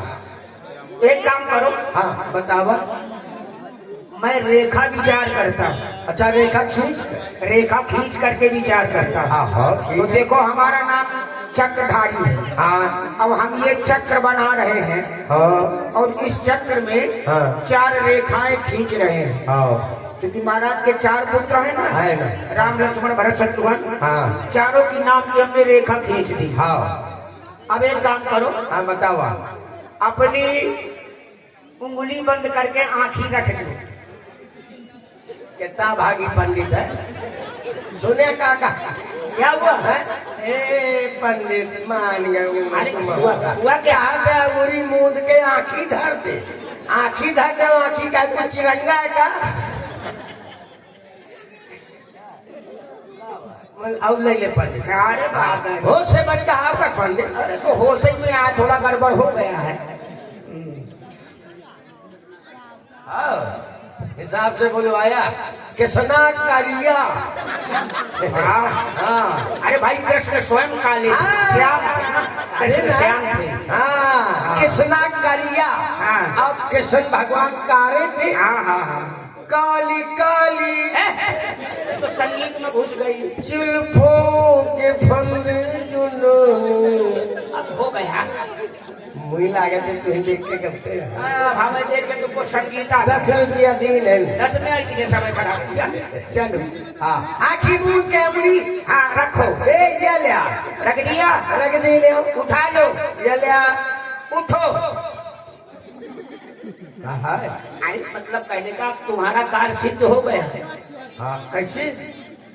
Speaker 5: एक काम करो,
Speaker 6: हाँ बतावा।
Speaker 5: मैं रेखा विचार करता हूँ।
Speaker 6: अच्छा रेखा खींच
Speaker 5: करके विचार करता हूँ।
Speaker 6: हाँ हाँ
Speaker 5: तो देखो हमारा नाम चक्रधारी है।
Speaker 6: हाँ
Speaker 5: अब हम ये चक्र बना रहे हैं
Speaker 6: हाँ
Speaker 5: और इस चक्र में
Speaker 6: हाँ।
Speaker 5: 4 रेखाएं खींच रहे हैं,
Speaker 6: हाँ
Speaker 5: क्योंकि महाराज के 4 पुत्र हैं ना,
Speaker 6: है ना।
Speaker 5: राम लक्ष्मण भरत शत्रुघ्न।
Speaker 6: हाँ
Speaker 5: चारों की नाम की हमने रेखा खींच दी।
Speaker 6: हाँ
Speaker 5: अब एक काम करो,
Speaker 6: हाँ बतावा।
Speaker 5: अपनी उंगली बंद करके आंखी रख दो।
Speaker 6: कितना भागी पंडित है, सुने का
Speaker 5: क्या हुआ?
Speaker 6: ए पंडित मान
Speaker 5: अरे
Speaker 6: गए।
Speaker 5: हुआ क्या?
Speaker 6: बुरी मूंद के आंखी धर दे, आंखी धर दे। आंखी का कुछ चिरंगा है का? अब ले पंडित।
Speaker 5: अरे बाप रे।
Speaker 6: होश से बच्चा आपका पंडित।
Speaker 5: अरे तो होश ही में आज थोड़ा गड़बड़ हो गया है।
Speaker 6: हाँ हिसाब से बुलवाया किसना करिया। हाँ
Speaker 5: अरे भाई कृष्ण स्वयं काले श्याम, कृष्ण श्याम थे।
Speaker 6: हाँ किसना करिया।
Speaker 5: हाँ।
Speaker 6: अब कृष्ण भगवान कारे थे।
Speaker 5: हाँ हाँ हाँ।
Speaker 6: काली काली
Speaker 5: तो संगीत में घुस गई।
Speaker 6: जुल्फों के फंदे
Speaker 5: अब हो गया।
Speaker 6: मुझे लगा थे तुम देख के करते
Speaker 5: हमें देख के तुमको संगीत आ
Speaker 6: 10 रुपया दिन है।
Speaker 5: 10 में आई कितने समय खराब किया।
Speaker 6: चलो हाँ आखी बूझ के अपनी।
Speaker 5: हाँ रखो।
Speaker 6: ये लिया
Speaker 5: रख दिया।
Speaker 6: रख दी ले
Speaker 5: उठा लो।
Speaker 6: ये लिया
Speaker 5: उठो। अरे मतलब कहने का तुम्हारा कार्य सिद्ध हो गया है।
Speaker 6: हाँ कैसे?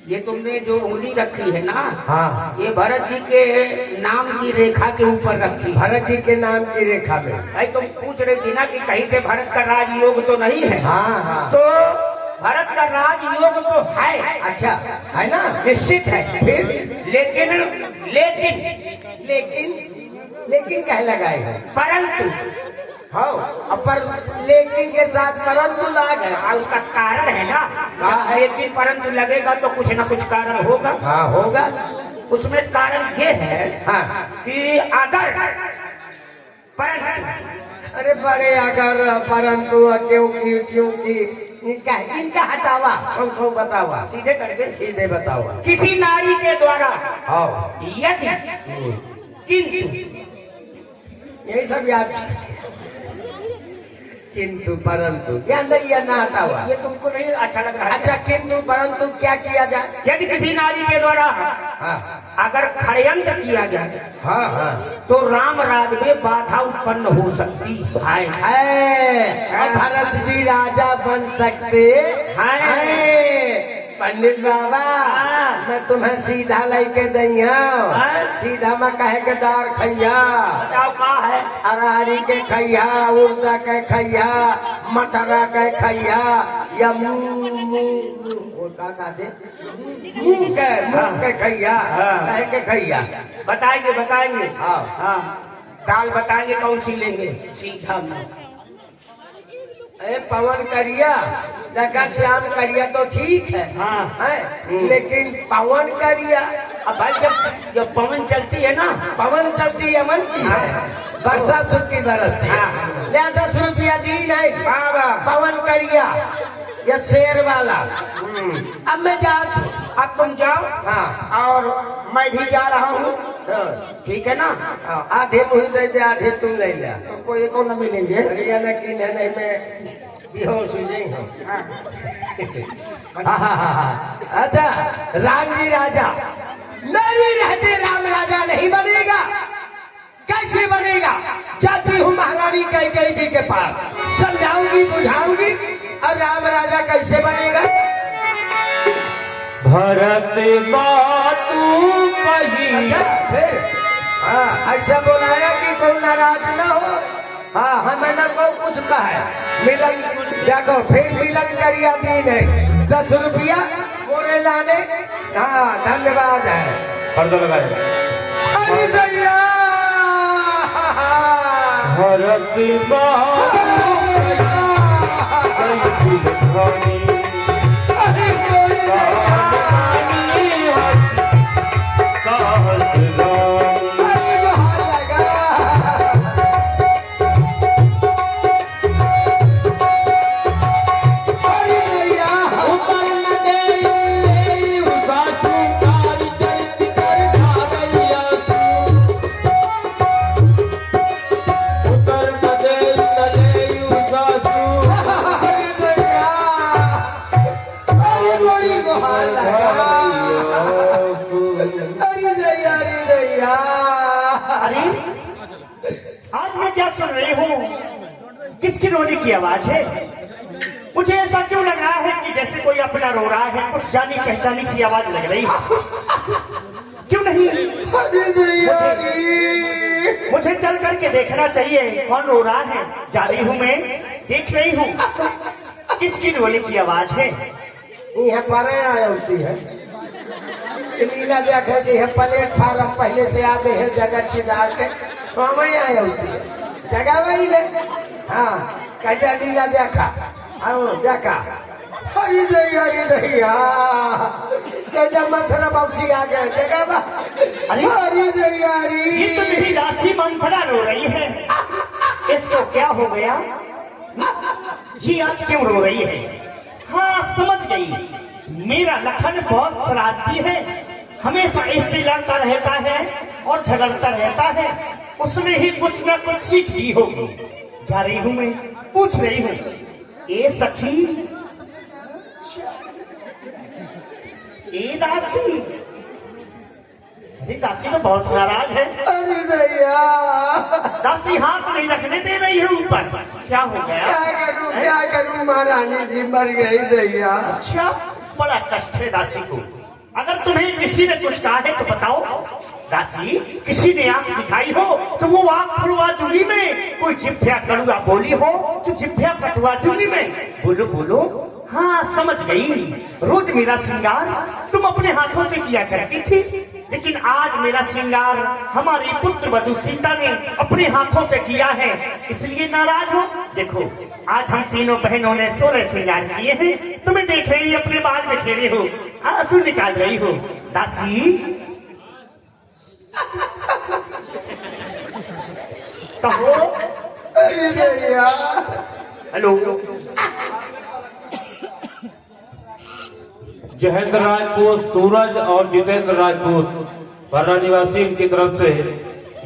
Speaker 5: ये तुमने जो उंगली रखी है ना,
Speaker 6: हाँ
Speaker 5: ये भरत जी के नाम की रेखा के ऊपर रखी है।
Speaker 6: भरत जी के नाम की रेखा में।
Speaker 5: भाई तुम पूछ रही थी ना कि कहीं से भरत का राजयोग तो नहीं है।
Speaker 6: हाँ हाँ
Speaker 5: तो भरत का राजयोग तो है।
Speaker 6: अच्छा है ना,
Speaker 5: निश्चित है।
Speaker 6: फिर
Speaker 5: लेकिन लेकिन
Speaker 6: लेकिन लेकिन कह लगाए हैं
Speaker 5: परंतु
Speaker 6: हाँ पर लेकिन के साथ परंतु लाग है।
Speaker 5: उसका कारण है ना।
Speaker 6: हाँ।
Speaker 5: लेकिन परंतु लगेगा तो कुछ न कुछ कारण होगा।
Speaker 6: हाँ होगा।
Speaker 5: उसमें कारण ये है
Speaker 6: हाँ
Speaker 5: कि अगर परंतु,
Speaker 6: अरे बड़े अगर परंतु क्योंकि क्योंकि इनका हटावा सौ बतावा।
Speaker 5: सीधे करके
Speaker 6: सीधे बतावा।
Speaker 5: किसी नारी के द्वारा
Speaker 6: हाँ
Speaker 5: यदि किंतु,
Speaker 6: यही सब याद। किंतु परंतु ये अंदर ये ना हटावा।
Speaker 5: ये तुमको नहीं अच्छा लग रहा है?
Speaker 6: अच्छा किंतु परंतु क्या किया जाए?
Speaker 5: यदि किसी नारी के द्वारा
Speaker 6: हाँ
Speaker 5: अगर षड्यंत्र किया जाए
Speaker 6: हाँ हाँ
Speaker 5: तो राम राज में बाधा उत्पन्न हो सकती है।
Speaker 6: और भरत जी राजा बन सकते हैं। पंडित बाबा मैं तुम्हें सीधा लेके दैया, सीधा में कहे के दार खैया,
Speaker 5: बताओ कहाँ है?
Speaker 6: अरारी के खैया, उर्दा के खैया, मटरा के खैया या मुंह के खैया, कहे के खैया।
Speaker 5: बताएंगे बताएंगे।
Speaker 6: हाँ
Speaker 5: हाँ दाल बताएंगे कौन सी लेंगे। सीधा में
Speaker 6: पवन करिया देखा श्याम करिया तो ठीक है,
Speaker 5: हाँ
Speaker 6: है लेकिन पवन करिया।
Speaker 5: अब भाई जब पवन चलती है ना,
Speaker 6: पवन चलती है मन की है, वर्षा सुखी बरसती है।
Speaker 5: हाँ।
Speaker 6: ले 10 रुपया दी नहीं
Speaker 5: बाबा
Speaker 6: पवन करिया या शेर वाला। अब मैं जा अब तुम जाओ।
Speaker 2: हाँ।
Speaker 6: और मैं भी जा रहा हूँ, ठीक है ना?
Speaker 2: आधे मुझे दे दे, आधे तुम ले ले।
Speaker 6: तो कोई को न मिलेंगे।
Speaker 2: अरे लेकिन है नहीं, मैं बेहोश हो जाई हूँ। अच्छा, राम जी राजा मेरी रहते राम राजा नहीं बनेगा। कैसे बनेगा? जाती हूँ महारानी कैकेयी जी के पास, समझाऊंगी बुझाऊंगी, और राम राजा कैसे बनेगा?
Speaker 3: भरत बातू पही।
Speaker 2: अच्छा, फिर हाँ ऐसा बोलाया कि कोई नाराज न हो। हाँ हमें न को कुछ कहा है। मिलन देखो, फिर मिलन करिया दीन है 10 रुपया बोले लाने। हाँ धन्यवाद है।
Speaker 3: पर्दा लगाए।
Speaker 2: अरे दैया
Speaker 3: भरत बातू पही।
Speaker 2: अरे कोई
Speaker 5: अरे आज मैं क्या सुन रही हूँ? किसकी रोने की आवाज है? मुझे ऐसा क्यों लग रहा है कि जैसे कोई अपना रो रहा है, कुछ जानी पहचानी सी आवाज लग रही है। क्यों नहीं? मुझे चल करके देखना चाहिए कौन रो रहा है। जा रही हूँ, मैं देख रही हूँ किसकी रोने की आवाज है।
Speaker 2: यहाँ पर आया होती है लीला देखे कि प्लेटफार्म पहले से आगे है जगह छिदा के समय आया होती है जगह वही है। हाँ कैसा लीला देखा? आओ देखा। हरी दैया कैसा मथुरा बक्सी आ गए जगह। हरी दैया
Speaker 5: ये तो मेरी दासी मंथरा रो रही है। इसको क्या हो गया जी? आज क्यों रो रही है? हाँ समझ गई, मेरा लखन बहुत शरारती है, हमेशा इससे लड़ता रहता है और झगड़ता रहता है। उसने ही कुछ न कुछ सीख ली होगी। जा रही हूँ मैं, पूछ रही हूँ, ए सखी, ए दासी। अरे दासी तो बहुत नाराज है।
Speaker 2: अरे दैया
Speaker 5: दासी हाथ नहीं रखने दे रही है ऊपर। क्या हो गया?
Speaker 2: क्या करूं महारानी जी मर गई दैया।
Speaker 5: अच्छा, बड़ा कष्ट है दासी को। अगर तुम्हें किसी ने कुछ कहा है तो बताओ। दासी, किसी ने आंख दिखाई हो तो वो आंख फुड़वा दूंगी मैं। कोई जिभ्या कड़ुआ बोली हो तो जिभ्या कटवा दूंगी मैं। बोलो बोलो। हाँ समझ गई, रोज मेरा श्रृंगार तुम अपने हाथों से किया करती थी, लेकिन आज मेरा श्रृंगार हमारी पुत्र वधू सीता ने अपने हाथों से किया है, इसलिए नाराज हो। देखो आज हम तीनों बहनों ने 16 श्रृंगार किए हैं। तुम्हें देख रही अपने बाल में खेले हो, आंसू निकाल रही हो। दासी कहो। हेलो।
Speaker 3: जहेंद्र राजपूत, सूरज और जितेंद्र राजपूत वर्णा निवासी की तरफ से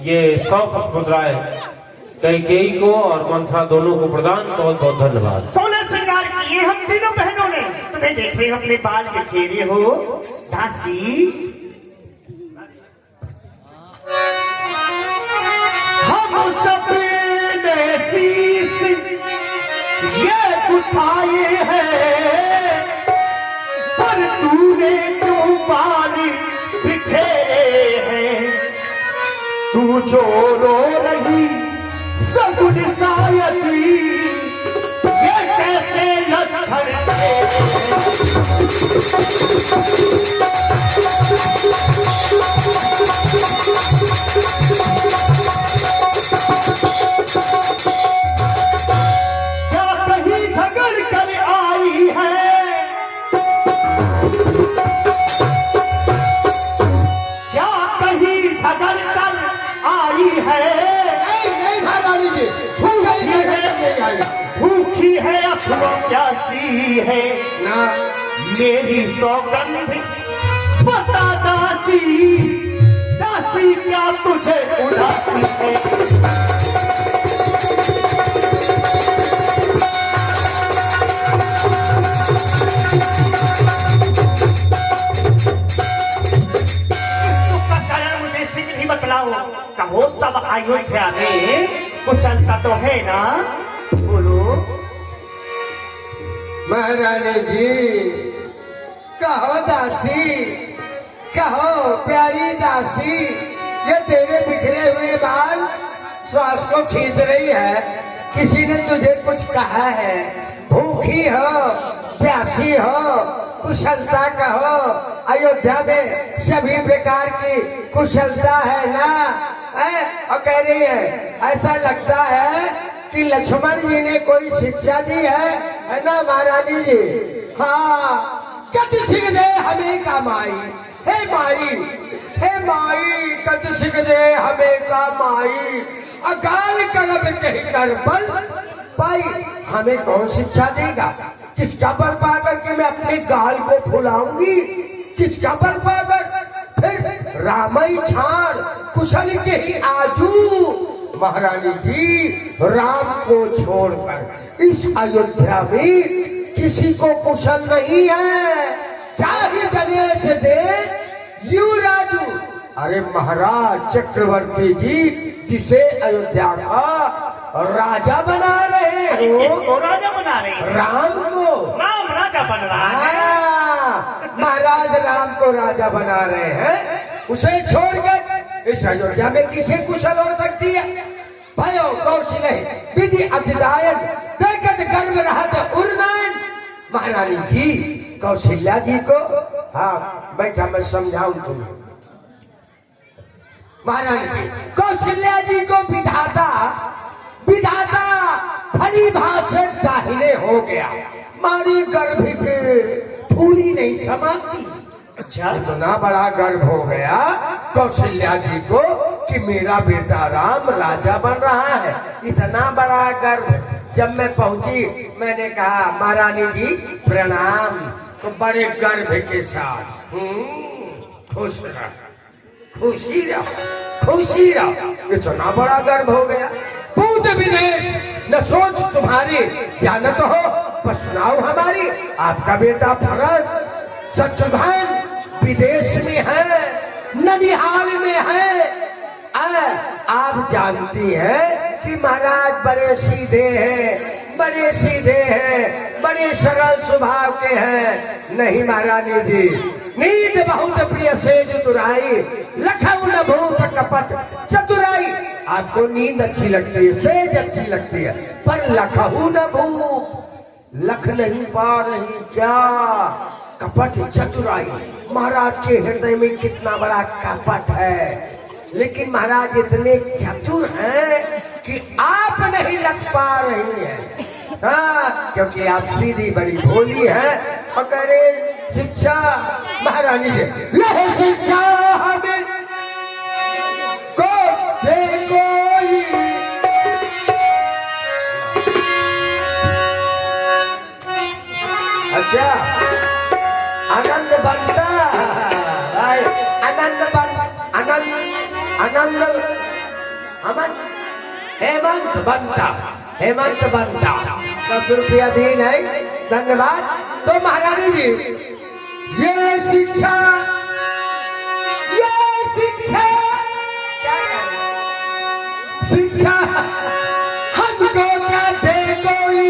Speaker 3: ये 100 पुष्प मुद्राएं कैकेयी को और मंथरा दोनों को प्रदान। बहुत बहुत धन्यवाद।
Speaker 5: 16 श्रृंगार किए हम तीनों बहनों ने। तुम्हें देख रहे हो अपने बाल में खेले हो। दासी हम सबने शीश ये उठाए हैं, पर तूने क्यों बाल बिखेरे हैं? तू जो रो रही सगुन सायती, ये कैसे लक्षण क्या कहीं झगड़ कर आई है? क्या कहीं झगड़ कर आई है?
Speaker 2: नहीं महारानी जी
Speaker 5: भूखी है अथवा प्यासी है
Speaker 2: ना।
Speaker 5: मेरी सौगंध बता दासी, दासी क्या तुझे उदासी है? कहो सब अयोध्या में कुशलता तो है ना? बोलो।
Speaker 6: महारानी जी, कहो दासी, कहो प्यारी दासी, ये तेरे बिखरे हुए बाल श्वास को खींच रही है। किसी ने तुझे कुछ कहा है? भूखी हो, प्यासी हो, कुशलता कहो। अयोध्या में सभी प्रकार की कुशलता है ना? और कह रही है ऐसा लगता है कि लक्ष्मण जी ने कोई शिक्षा दी है ना महारानी जी? हाँ, कति सिंह दे हमें का माई, हे माई, हे माई, कति सिंह दे हमें का माई, अकाल करब कहीं कर बल पाई। हमें कौन शिक्षा देगा? किसका बल पा करके मैं अपने गाल को फुलाऊंगी? किसका बल पाकर? फिर रामई छाड़ कुशल के ही आजू। महारानी जी, राम को छोड़कर इस अयोध्या में किसी को कुशल नहीं है। चाहे गणेश दे यू राजू। अरे महाराज चक्रवर्ती जी, जिसे अयोध्या का राजा बना रहे हो।
Speaker 5: किसको राजा बना रहे हैं?
Speaker 6: राम को।
Speaker 5: राम राजा बन रहा है।
Speaker 6: महाराज राम को राजा बना रहे हैं, उसे छोड़कर इस अयोध्या में किसे कुशल हो सकती है? भयो कौशल विधि अतिदायन देखत गर्भ रहत उर्नयन। महारानी जी, कौशल्या जी को, हाँ बैठा मैं समझाऊं तुम्हें। महारानी जी, कौशल्या जी को विधाता विधाता भली भाषा दाहिने हो गया। मारी गर्भ पे फूली नहीं समाती। अच्छा, इतना बड़ा गर्व हो गया कौशल्या जी को कि मेरा बेटा राम राजा बन रहा है। इतना बड़ा गर्व। जब मैं पहुंची, मैंने कहा महारानी जी प्रणाम। तो बड़े गर्व के साथ खुश रहो, खुशी रहो, खुशी रहो। इतना बड़ा गर्व हो गया। पूत विदेश न सोच तुम्हारी जानत हो, पर सुनाओ हमारी। आपका बेटा भरत शत्रुघ्न विदेश में है, ननिहाल में है। आप जानती हैं कि महाराज बड़े सीधे हैं, बड़े सीधे हैं, बड़े सरल स्वभाव के हैं। नहीं महारानी जी, नींद बहुत प्रिय से चतुराई, लखऊ न भूप कपट चतुराई। आपको नींद अच्छी लगती है, सेज अच्छी लगती है, पर लखऊ न भूप, लख नहीं पा रही क्या? कपट चतुराई। महाराज के हृदय में कितना बड़ा कपट है, लेकिन महाराज इतने चतुर हैं कि आप नहीं लग पा रही हैं। हाँ, क्योंकि आप सीधी बड़ी भोली हैं। और कह रहे शिक्षा महारानी जी, यह शिक्षा हमें को दे कोई। अच्छा, आनंद बनता, आनंद बन, आनंद अमन हेमंत बनता, हेमंत बनता। 10 रुपया दी नहीं, धन्यवाद। तो महारानी जी, ये शिक्षा शिक्षा हमको क्या दे कोई,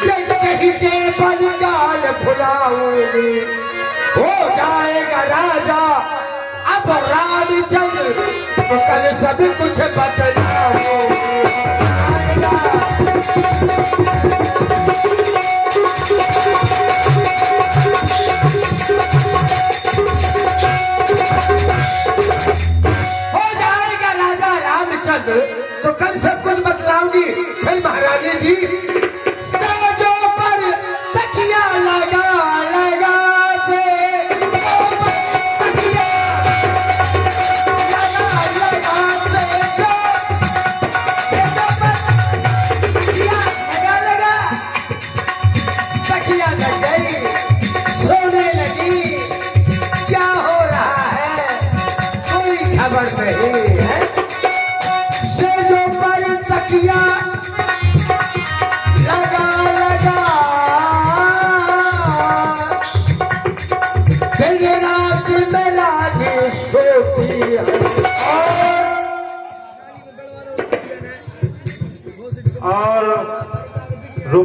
Speaker 6: ये कहीं के बलिदान भुलाऊंगी। हो जाएगा राजा अब रामचंद्र, तो कल सब कुछ बदलाऊंगी। तो कल सब कुछ बतलाऊंगी। फिर महारानी जी साजों पर तकिया लगा लगा से, तकिया लगा लगा से, तकिया लगा लगा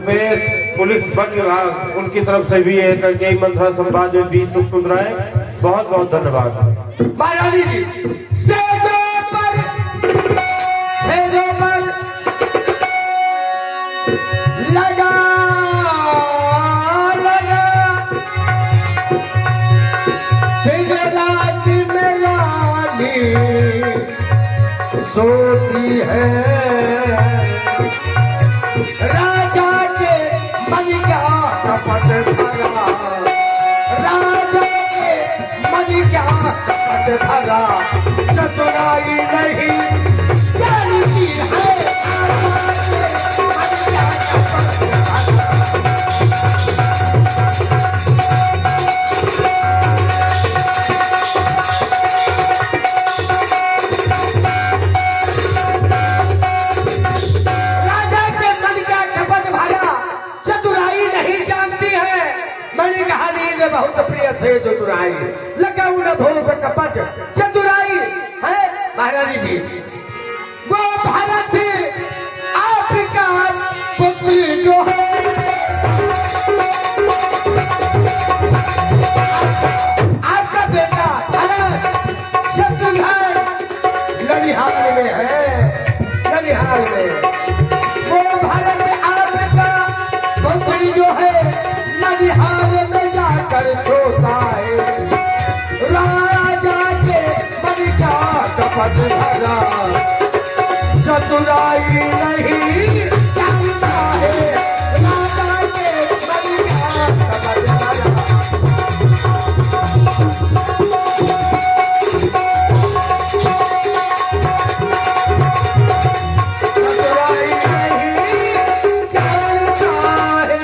Speaker 3: रूपेश पुलिस वन विभाग उनकी तरफ से भी है करके मंत्रा संवाद में 20 मुद्राएं। बहुत बहुत धन्यवाद।
Speaker 1: महारानी जी सेजों पर लगा लगा दिन रात में रानी सोती है। राजा के मन का कपट भरा, राजा के मन का कपट भरा, चतुराई नहीं जानती है। राजा के मन का कपट भरा, चतुराई नहीं जानती है। मैंने कहा नींद बहुत प्रिय से चतुराई, लगाऊ न भोग कपट चतुराई है। महारानी जी वो भारत आपका पुत्र जो है, आपका बेटा भारत शत्रुघ्न ननिहाल में है, ननिहाल में। वो भारत आपका पुत्र जो है ननिहाल में जाकर सोता है। राजा के मन का कपट भरा, चतुराई नहीं जानता है। राजा के मन का कपट भरा, चतुराई नहीं जानता है।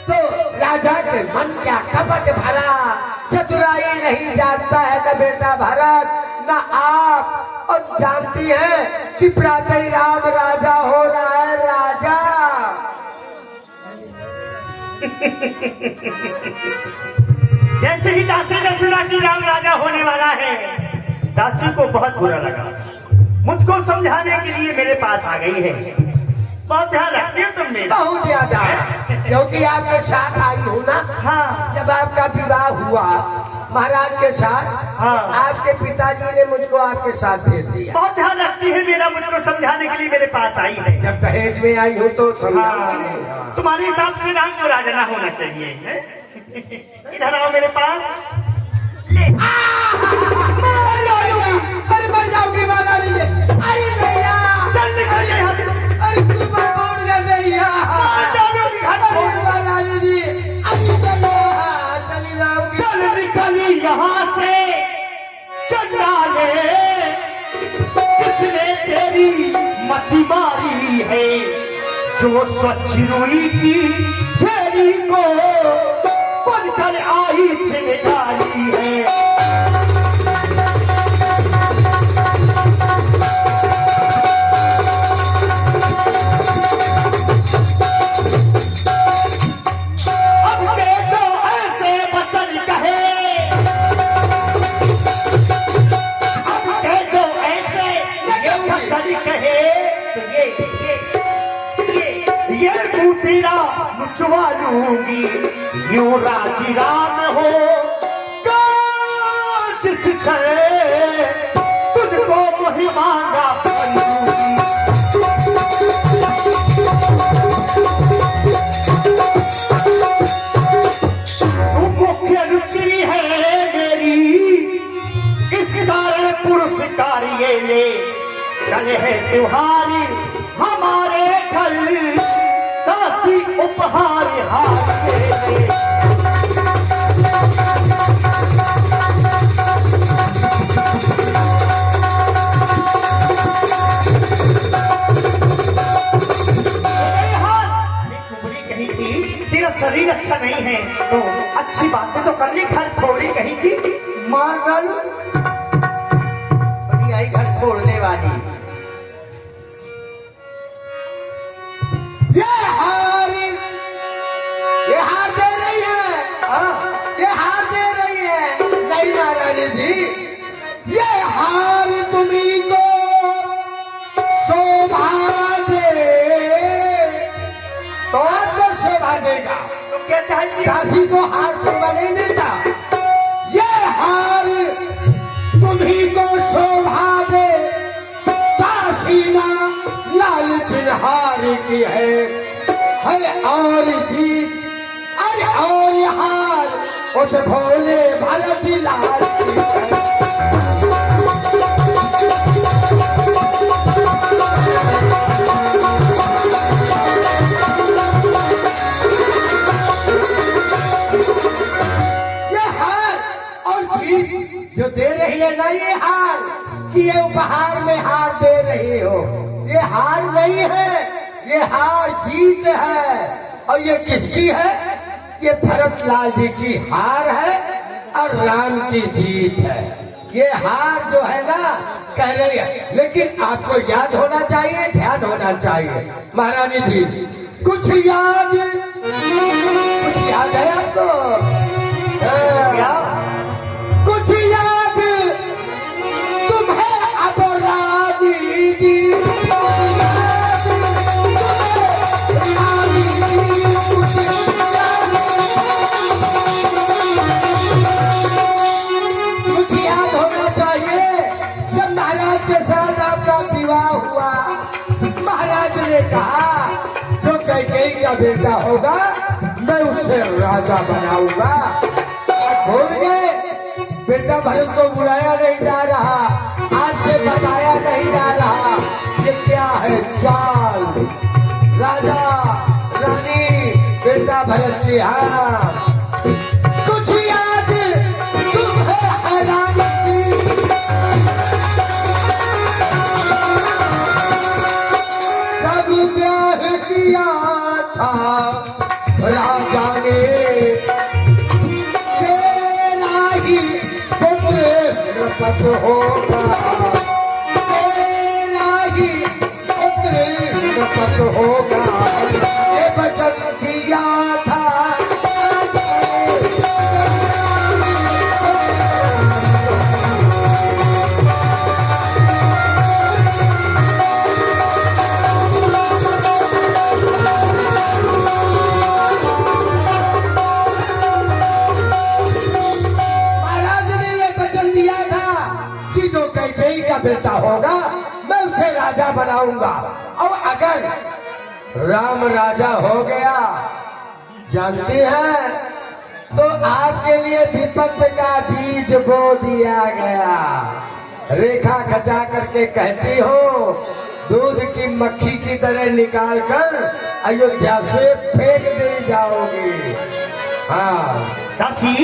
Speaker 1: तो राजा के मन का कपट भरा, चतुराई नहीं जानता है न बेटा भरत न आप। और जानती है कि प्रातः राम राजा हो रहा है। राजा
Speaker 8: जैसे ही दासी ने सुना कि राम राजा होने वाला है, दासी को बहुत बुरा लगा। मुझको समझाने के लिए मेरे पास आ गई है। बहुत ध्यान रखती है तुम मेरा।
Speaker 1: बहुत ज्यादा, क्योंकि आपके साथ आई हूँ ना।
Speaker 8: हाँ।
Speaker 1: जब आपका विवाह हुआ महाराज के साथ,
Speaker 8: हाँ।
Speaker 1: आपके पिताजी ने मुझको आपके साथ भेज दिया।
Speaker 8: बहुत ध्यान रखती है मेरा, मुझको समझाने के लिए मेरे पास आई है।
Speaker 1: जब दहेज में आई हूँ तो
Speaker 8: हाँ। तुम्हारे हिसाब से राम को राजा ना होना चाहिए है? इधर आओ मेरे पास। ले।
Speaker 1: अरे मर जाओगी महारानी जी। अरे भैया
Speaker 8: चल निकल यहाँ से।
Speaker 1: अरे तू बोल भैया। अरे महारानी जी अरे भैया चली जाओगी।
Speaker 8: चल निकली यहाँ से। चंडाले किसने तेरी मति मारी है, जो स्वच्छ रुई की फेरी को बनकर आई चिंगारी है। अब के जो ऐसे वचन कहे, अब के जो ऐसे ये वचन कहे, तो ये तेरा मुझवा लूंगी। यूं राजी राम हो जिस क्षण तुझको वही मांगा मुख्य रुचि है मेरी, इस कारण पुरस्कार ये ले। कल है त्योहारी हमारे घर, दासी उपहार हाथ में। तेरा शरीर अच्छा नहीं है तो अच्छी बातें तो कर ली, घर फोड़ी कहीं की मार डालू। बड़ी आई घर फोड़ने वाली।
Speaker 1: ये हार दे रही है। ये हार दे रही है। नहीं महारानी जी, ये हार तुम्ही को शोभा दे तो
Speaker 6: देगा।
Speaker 8: तो क्या चाहिए?
Speaker 6: दासी को हार शोभा नहीं देता। ये हार तुम्ही को शोभा दे, दासी ना लाल चिन्हार की है और जीत अरे और हार उस भोले भरत लाल की है। जो दे रही है ना ये हार कि ये उपहार में हार दे रही हो, ये हार नहीं है, ये हार जीत है। और ये किसकी है? ये भरत लाल जी की हार है और राम की जीत है। ये हार जो है ना कह रही है, लेकिन आपको याद होना चाहिए, ध्यान होना चाहिए। महारानी जी कुछ याद है आपको? कुछ याद तुम्हें अब रानी जी, कुछ याद होना चाहिए। जब महाराज के साथ आपका विवाह हुआ, महाराज ने कहा जो कैकेयी का बेटा होगा मैं उसे राजा बनाऊंगा। भूल गए? बेटा भरत को बुलाया नहीं जा रहा, आज से बताया नहीं जा रहा। ये क्या है चाल? राजा रानी बेटा भरत की हाँ कुछ याद तुम्हें हैरानी की। सब ब्याह किया था राजा ने, पत होगा तेरा ही पुत्र पत होगा। ये वचन दिया था बेटा होगा मैं उसे राजा बनाऊंगा। और अगर राम राजा हो गया जानती हैं तो आपके लिए विपत्ति का बीज बो दिया गया। रेखा खचा करके कहती हो दूध की मक्खी की तरह निकाल कर अयोध्या से फेंक दे जाओगी। हाँ
Speaker 8: दासी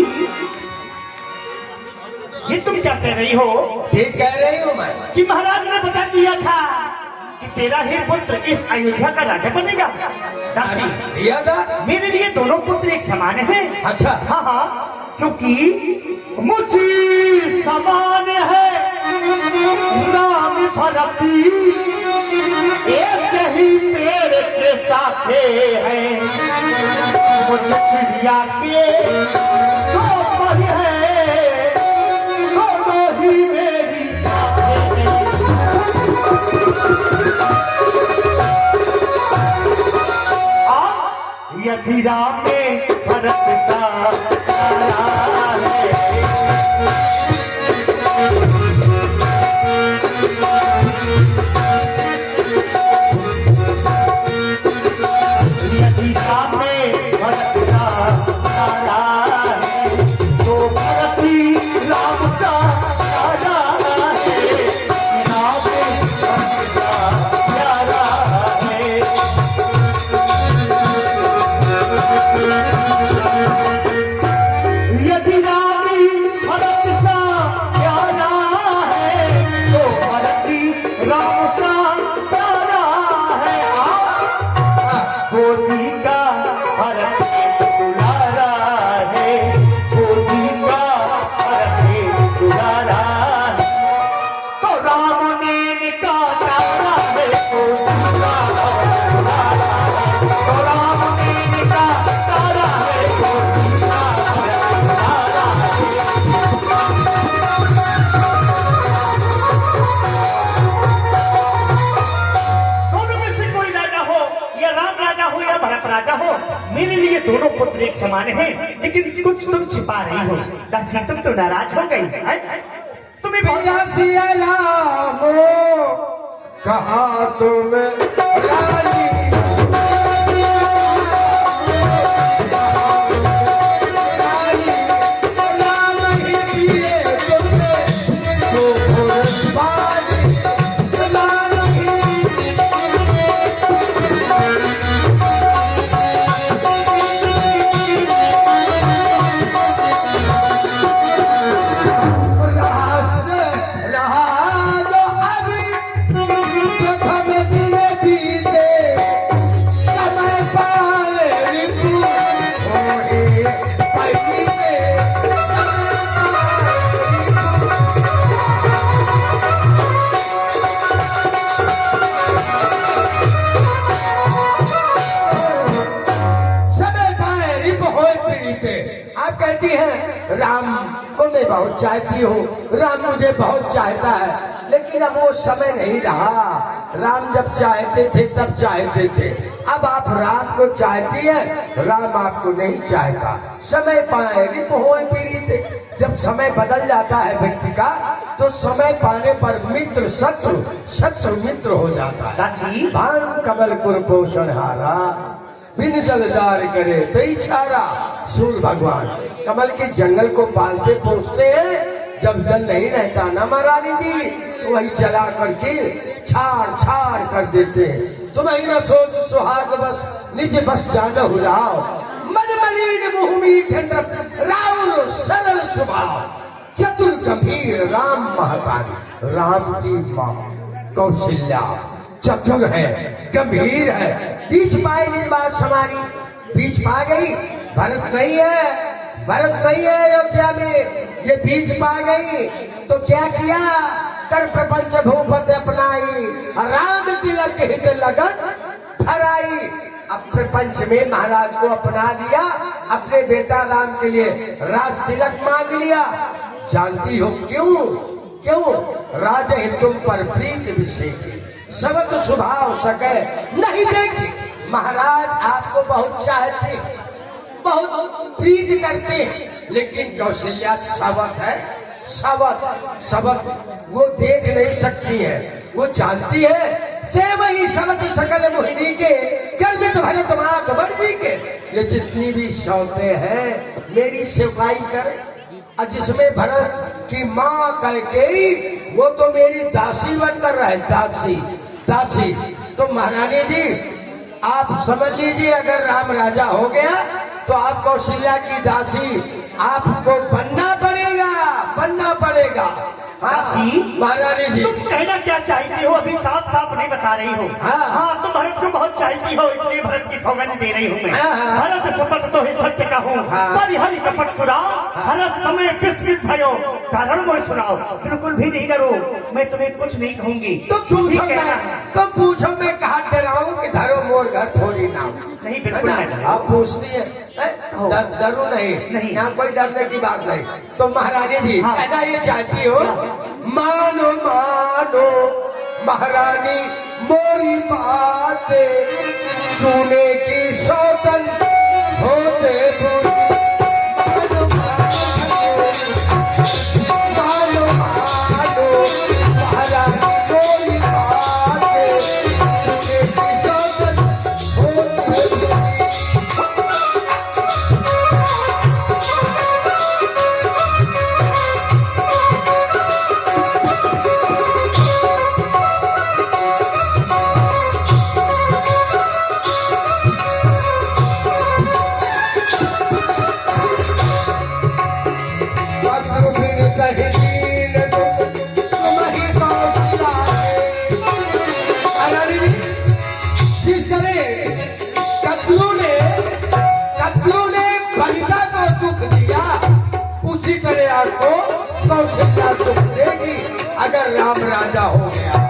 Speaker 8: ये तुम क्या कह रही हो?
Speaker 6: ठीक कह रही हूँ मैं
Speaker 8: कि महाराज ने बता दिया था कि तेरा ही पुत्र इस अयोध्या का राजा बनेगा। दासी
Speaker 6: दिया था
Speaker 8: मेरे लिए दोनों पुत्र एक समान हैं।
Speaker 6: अच्छा
Speaker 8: हाँ हाँ, क्योंकि मुझे समान है राम भरती, एक ही पेड़ के साथे हैं। मुझे चिड़िया के दो पर है, यदि राम में भरत का तारा है, यदि राम में भरत का तारा है तो भरत ही राम का तारा है। राम में भरत का प्यारा है। यदि राम भरत का दोनों पुत्र एक समान हैं, लेकिन कुछ तुम छिपा रही हो। दासी तुम तो नाराज हो गई हैं? तुम्हें
Speaker 1: पिया सिया रामो कहा तुम रानी राम को मैं बहुत चाहती हूँ, राम मुझे बहुत चाहता है, लेकिन अब वो समय नहीं रहा। राम जब चाहते थे तब चाहते थे, अब आप राम को चाहती है, राम आपको नहीं चाहता। समय पाए रिप होए पीड़ित, जब समय बदल जाता है व्यक्ति का तो समय पाने पर मित्र शत्रु, शत्रु मित्र हो जाता है।
Speaker 8: दासी
Speaker 1: भान कमल कुर पोषण हारा, बिन जलदार करे तई छारा। सूर्य भगवान कमल के जंगल को पालते पोसते हैं, जब जल नहीं रहता ना महारानी जी तो वही जला करके छाड़ छाड़ कर देते हैं। तुम ही न सोच सुहाग बस निज बस जान हुलाओ, मन मलिन मुँह मीठ राउर सरल स्वभाव। चतुर गंभीर राम महतारी, राम की माँ कौशल्या चतुर है, गंभीर है, बीच पाए निज बात समारी। बीच पा गई, भरत नहीं है, भरत नहीं है अयोध्या में, ये बीच पा गई तो क्या किया, कर प्रपंच भूपत अपनाई, राम तिलक हित लगन ठहराई। अब प्रपंच में महाराज को अपना लिया, अपने बेटा राम के लिए राज तिलक मांग लिया। जानती हो क्यों? क्यों? राज तुम पर प्रीत विषय सबत स्वभाव सके नहीं देखी। महाराज आपको बहुत चाहते, बहुत प्रीत करते, लेकिन कौशल्या सबक है, सबक सबक वो देख नहीं सकती है, वो जानती है से वही सबक सकल मोहिनी के गर्भित भरत मात बड़ी के। ये जितनी भी सौते हैं मेरी सेवकाई करे, और जिसमें भरत की माँ कैकेयी वो तो मेरी दासी बनकर रहे, दासी दासी। तो महारानी जी आप समझ लीजिए, अगर राम राजा हो गया तो आप कौशल्या की दासी आपको बनना पड़ेगा, बनना पड़ेगा।
Speaker 8: दासी
Speaker 1: महारानी जी
Speaker 8: तुम कहना क्या चाहती हो, अभी साफ साफ नहीं बता रही हो। हाँ तुम भरत को बहुत चाहती हो, इसलिए भरत की सौगंध दे रही हूँ मैं। भरत शपथ तो ही सत्य कहूँ, पर हरि कपट कुराओ, भरत समय पिस पिस भयो, कारण मुझे सुनाओ। बिल्कुल भी नहीं डरो, मैं तुम्हें कुछ नहीं कहूंगी।
Speaker 1: तुम पूछो मैं कहा डराऊं कि धरो मोर घर थोड़ी ना।
Speaker 8: नहीं बिल्कुल नहीं।
Speaker 1: आप पूछती है डरू नहीं, यहाँ कोई डरने की बात नहीं। तो महारानी जी कहना ये चाहती हो, मानो मानो महारानी मोरी बातें, सुने की सौतन होते बुरी। मानो मानो मानो महारानी मोरी बातें, सुने की सौतन होते बुरी। उसी तरह आपको कौशल्या दुख देगी अगर राम राजा हो गया।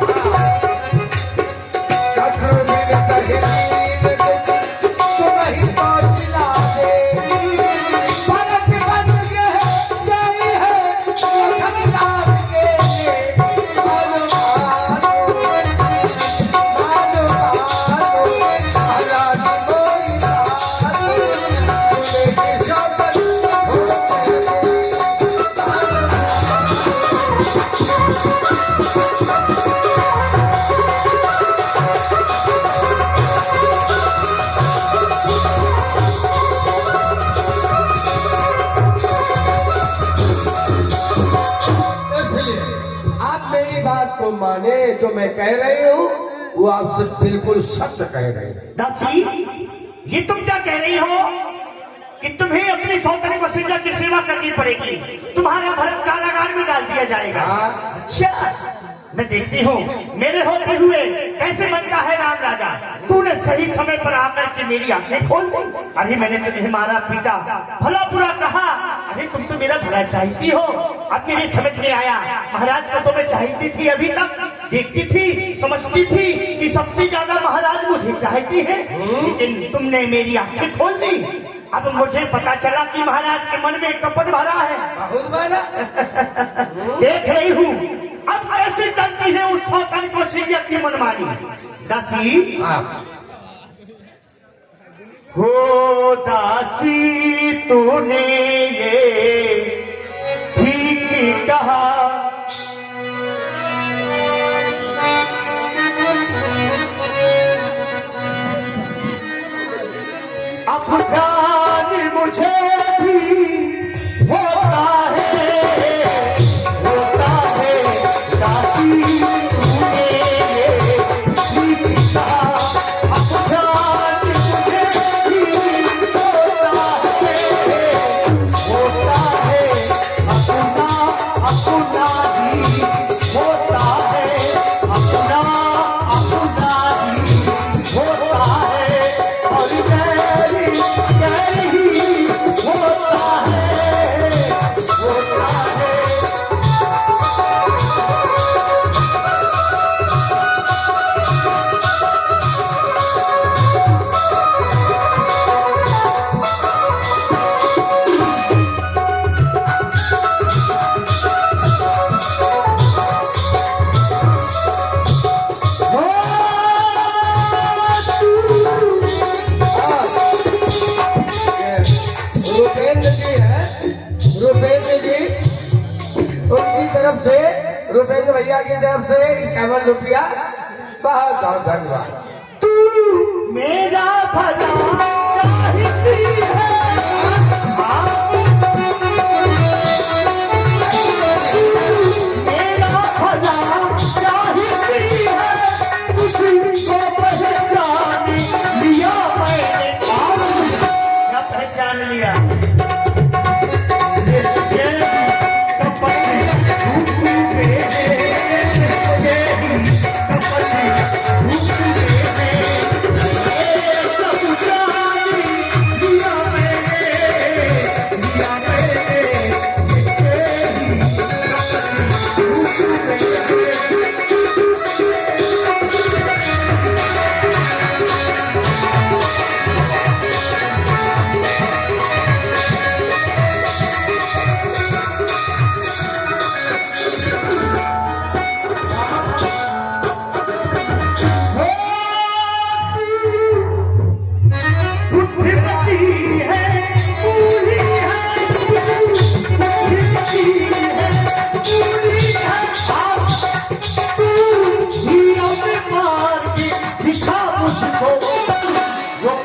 Speaker 6: मैं कह रही हूँ वो आपसे बिल्कुल सच कह रहे हैं।
Speaker 8: दासी, ये तुम क्या कह रही हो कि तुम्हें अपनी सौतन वसीला की सेवा करनी पड़ेगी, तुम्हारा भरत कारागार में डाल दिया जाएगा। अच्छा, मैं देखती हूँ मेरे होते हुए कैसे बनता है राम राजा। तूने सही समय पर आकर के मेरी आंखें खोल दी। अरे मैंने तुम्हें मारा पीटा, भला बुरा कहा, अरे तुम तो मेरा भला चाहती हो। अब मेरे समझ में आया, महाराज को तो मैं चाहती थी, अभी तक देखती थी, समझती थी कि सबसे ज्यादा महाराज मुझे चाहती है, लेकिन तुमने मेरी आंखें खोल दी। अब मुझे पता चला कि महाराज के मन में कपट भरा है।
Speaker 6: बहुत बड़ा
Speaker 8: देख रही हूँ अब कैसे चलती है उस सौतन कौशल्या की मनमानी। दासी, हो दासी, तूने ये ठीक कहा, अफगान मुझे भी होता है दासी, तूने ये ठीक कहा, अफगान मुझे भी होता है अपना अपना ही होता है, अपना अपना ही होता है, और गैरी गैरी होता है, होता है।
Speaker 6: रुपेंद्र जी है, रुपेंद्र जी, उनकी तरफ से, रुपेंद्र भैया की तरफ से 51 रुपया, बहुत बहुत धन्यवाद।
Speaker 8: तू मेरा भला चाहती है, मेरा भला चाहती है, तुझको पहचान लिया मैंने। क्या पहचान लिया?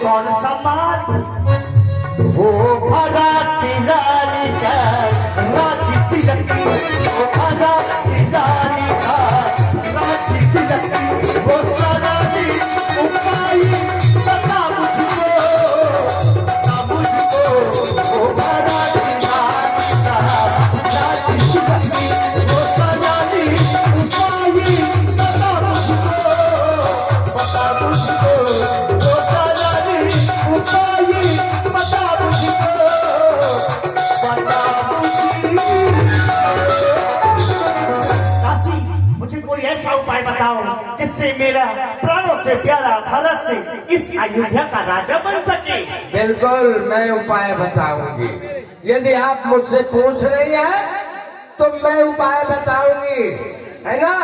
Speaker 8: कौन सा मार वो भरा तिलारी का राजी तिलकी, वो भरा तिलारी का राजी तिलकी, वो सारा दिन उपाय बता मुझको, बता मुझको, वो भरा तिलारी का राजी तिलकी, वो सारा दिन उपाय बता मुझको, बता मुझको, वो सारा दिन उपाय बता मुझको, बता मुझको। काशी, मुझे कोई ऐसा उपाय बताओ जिससे मेरा प्राणों से प्यारा भारत इस अयोध्या का राजा बन सके।
Speaker 6: बिल्कुल, मैं उपाय बताऊंगी। यदि आप मुझसे पूछ रही हैं तो मैं उपाय बताऊंगी, है ना?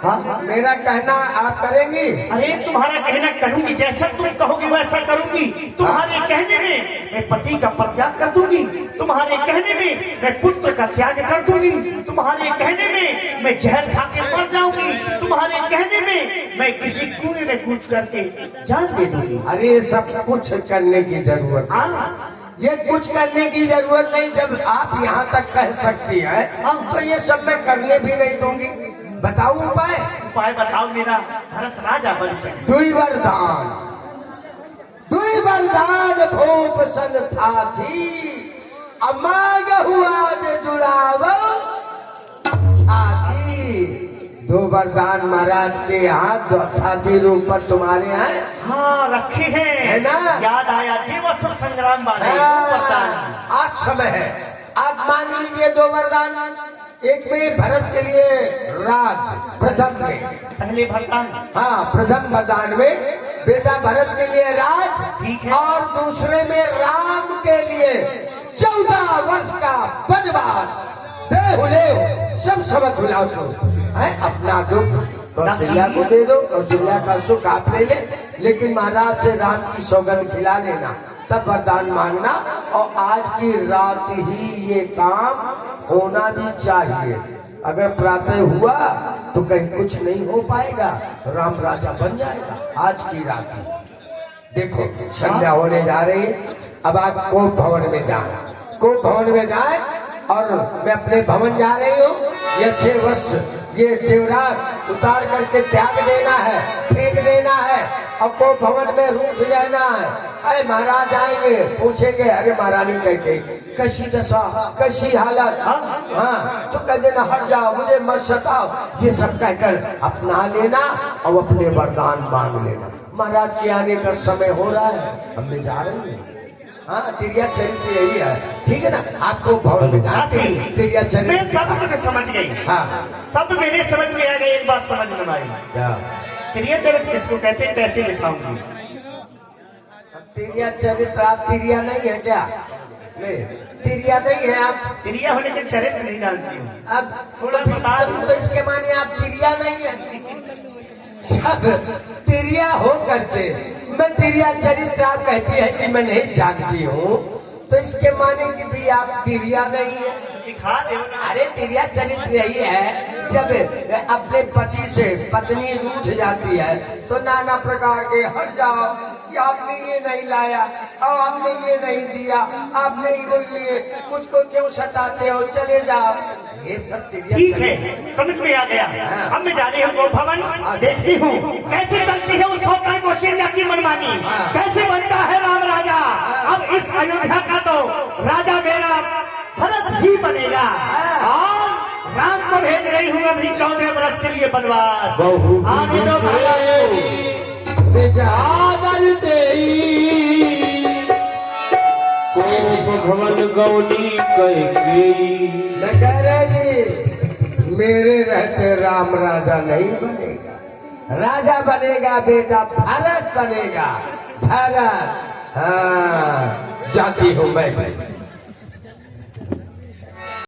Speaker 8: हाँ?
Speaker 6: मेरा कहना आप करेंगी?
Speaker 8: अरे तुम्हारा कहना करूंगी, जैसा तुम कहोगी वैसा करूंगी। तुम्हारे कहने में मैं पति का परित्याग कर दूंगी, तुम्हारे कहने में मैं पुत्र का त्याग कर दूंगी, तुम्हारे कहने में मैं जहर खा के मर जाऊंगी, तुम्हारे कहने में मैं किसी कुएं में कूद करके जान दे दूंगी।
Speaker 6: अरे ये सब कुछ करने की जरूरत है।
Speaker 8: हाँ,
Speaker 6: ये कुछ करने की जरूरत नहीं। जब आप यहाँ तक कह सकती हैं, हम तो ये सब मैं करने भी नहीं दूंगी। बताओ उपाय।
Speaker 8: उपाय बताओ मेरा भरत राजा बन सके।
Speaker 6: दुई वरदान भूप संग था थी, अमाग हुआ जे जुड़ावो छाती। दो वरदान महाराज के हाथ छाती रूप पर तुम्हारे हैं।
Speaker 8: हाँ रखे हैं,
Speaker 6: है ना?
Speaker 8: याद आया देवासुर संग्राम वाले
Speaker 6: आज समय है, आज मान लीजिए दो वरदान। एक में भरत के लिए राज प्रथम में,
Speaker 8: पहले वरदान।
Speaker 6: हाँ प्रथम वरदान में बेटा भरत के लिए राज,
Speaker 8: ठीक है।
Speaker 6: और दूसरे में राम के लिए 14 वर्ष का वनवास। सब समझ भुलाओ है अपना दुख कौशल्या को दे दो, कौशल्या का सुख आप ले ले, लेकिन महाराज से राम की सौगंध खिला लेना, तब वरदान मांगना। और आज की रात ही ये काम होना भी चाहिए। अगर प्रातः हुआ तो कहीं कुछ नहीं हो पाएगा, राम राजा बन जाएगा। आज की रात ही देखो संध्या होने जा रही है। अब आप कोप भवन में जाए, कोप भवन में जाए, और मैं अपने भवन जा रही हूँ। ये 6 वर्ष ये जेवरात उतार करके त्याग देना है, फेंक देना है, और को भवन में रूठ जाना है। अरे महाराज आएंगे, पूछेंगे अरे महारानी कैसी दशा, कैसी हालत। हाँ तो कह देना हट जाओ, मुझे मत सताओ, ये सब कहकर अपना लेना और अपने वरदान मांग लेना। महाराज के आने का समय हो रहा है, हम भी जा रहे हैं। हाँ तिरिया चरित्र यही है, ठीक है ना? आपको भवन में जाते तिरिया
Speaker 8: मैं
Speaker 6: चरित्र
Speaker 8: सब कुछ समझ गई।
Speaker 6: हाँ
Speaker 8: सब मेरे समझ में आ गई। एक बात समझ में आई,
Speaker 6: क्या
Speaker 8: क्रिया चरित्र किसको कहते हैं, कैसे लिखाऊंगी?
Speaker 6: तिरिया चरित्र आप तिरिया नहीं है क्या? नहीं तिरिया नहीं है आप,
Speaker 8: क्रिया होने के चरित्र नहीं जानती हूँ।
Speaker 6: अब
Speaker 8: थोड़ा बता दो।
Speaker 6: तो इसके माने आप तिरिया नहीं है। सब तिरिया हो करते, मैं तिरिया चरित्र आप कहती है कि मैं नहीं जानती हूँ, तो इसके माने कि भी आप तिरिया नहीं है।
Speaker 8: दिखा दो।
Speaker 6: अरे तिरिया चरित्र यही है, जब अपने पति से पत्नी रूठ जाती है तो नाना प्रकार के हट जाओ, कि आपने ये नहीं लाया और आपने ये नहीं दिया, आपने वो लिए, मुझको क्यों सताते हो, चले जाओ। ये सब तिरिया
Speaker 8: ठीक है,
Speaker 6: चरित्र।
Speaker 8: समझ में आ गया। अब मैं जा रही हूँ गोप भवन, देखती हूँ कैसे चलती है उस होकर कौशल्या की मनमानी, कैसे बनता है राम राजा। अब इस अयोध्या का तो राजा मेरा भरत ही बनेगा, और राम को भेज रही हूँ अभी 14 वर्ष के लिए बनवास।
Speaker 3: बहु
Speaker 8: आगे दो
Speaker 3: आदर तेरी कोप भवन गौनी कहेगी।
Speaker 6: मैं कह रहे जी मेरे रहते राम राजा नहीं बनेगा, राजा बनेगा बेटा भरत बनेगा, भरत। हाँ जाती हूँ मैं।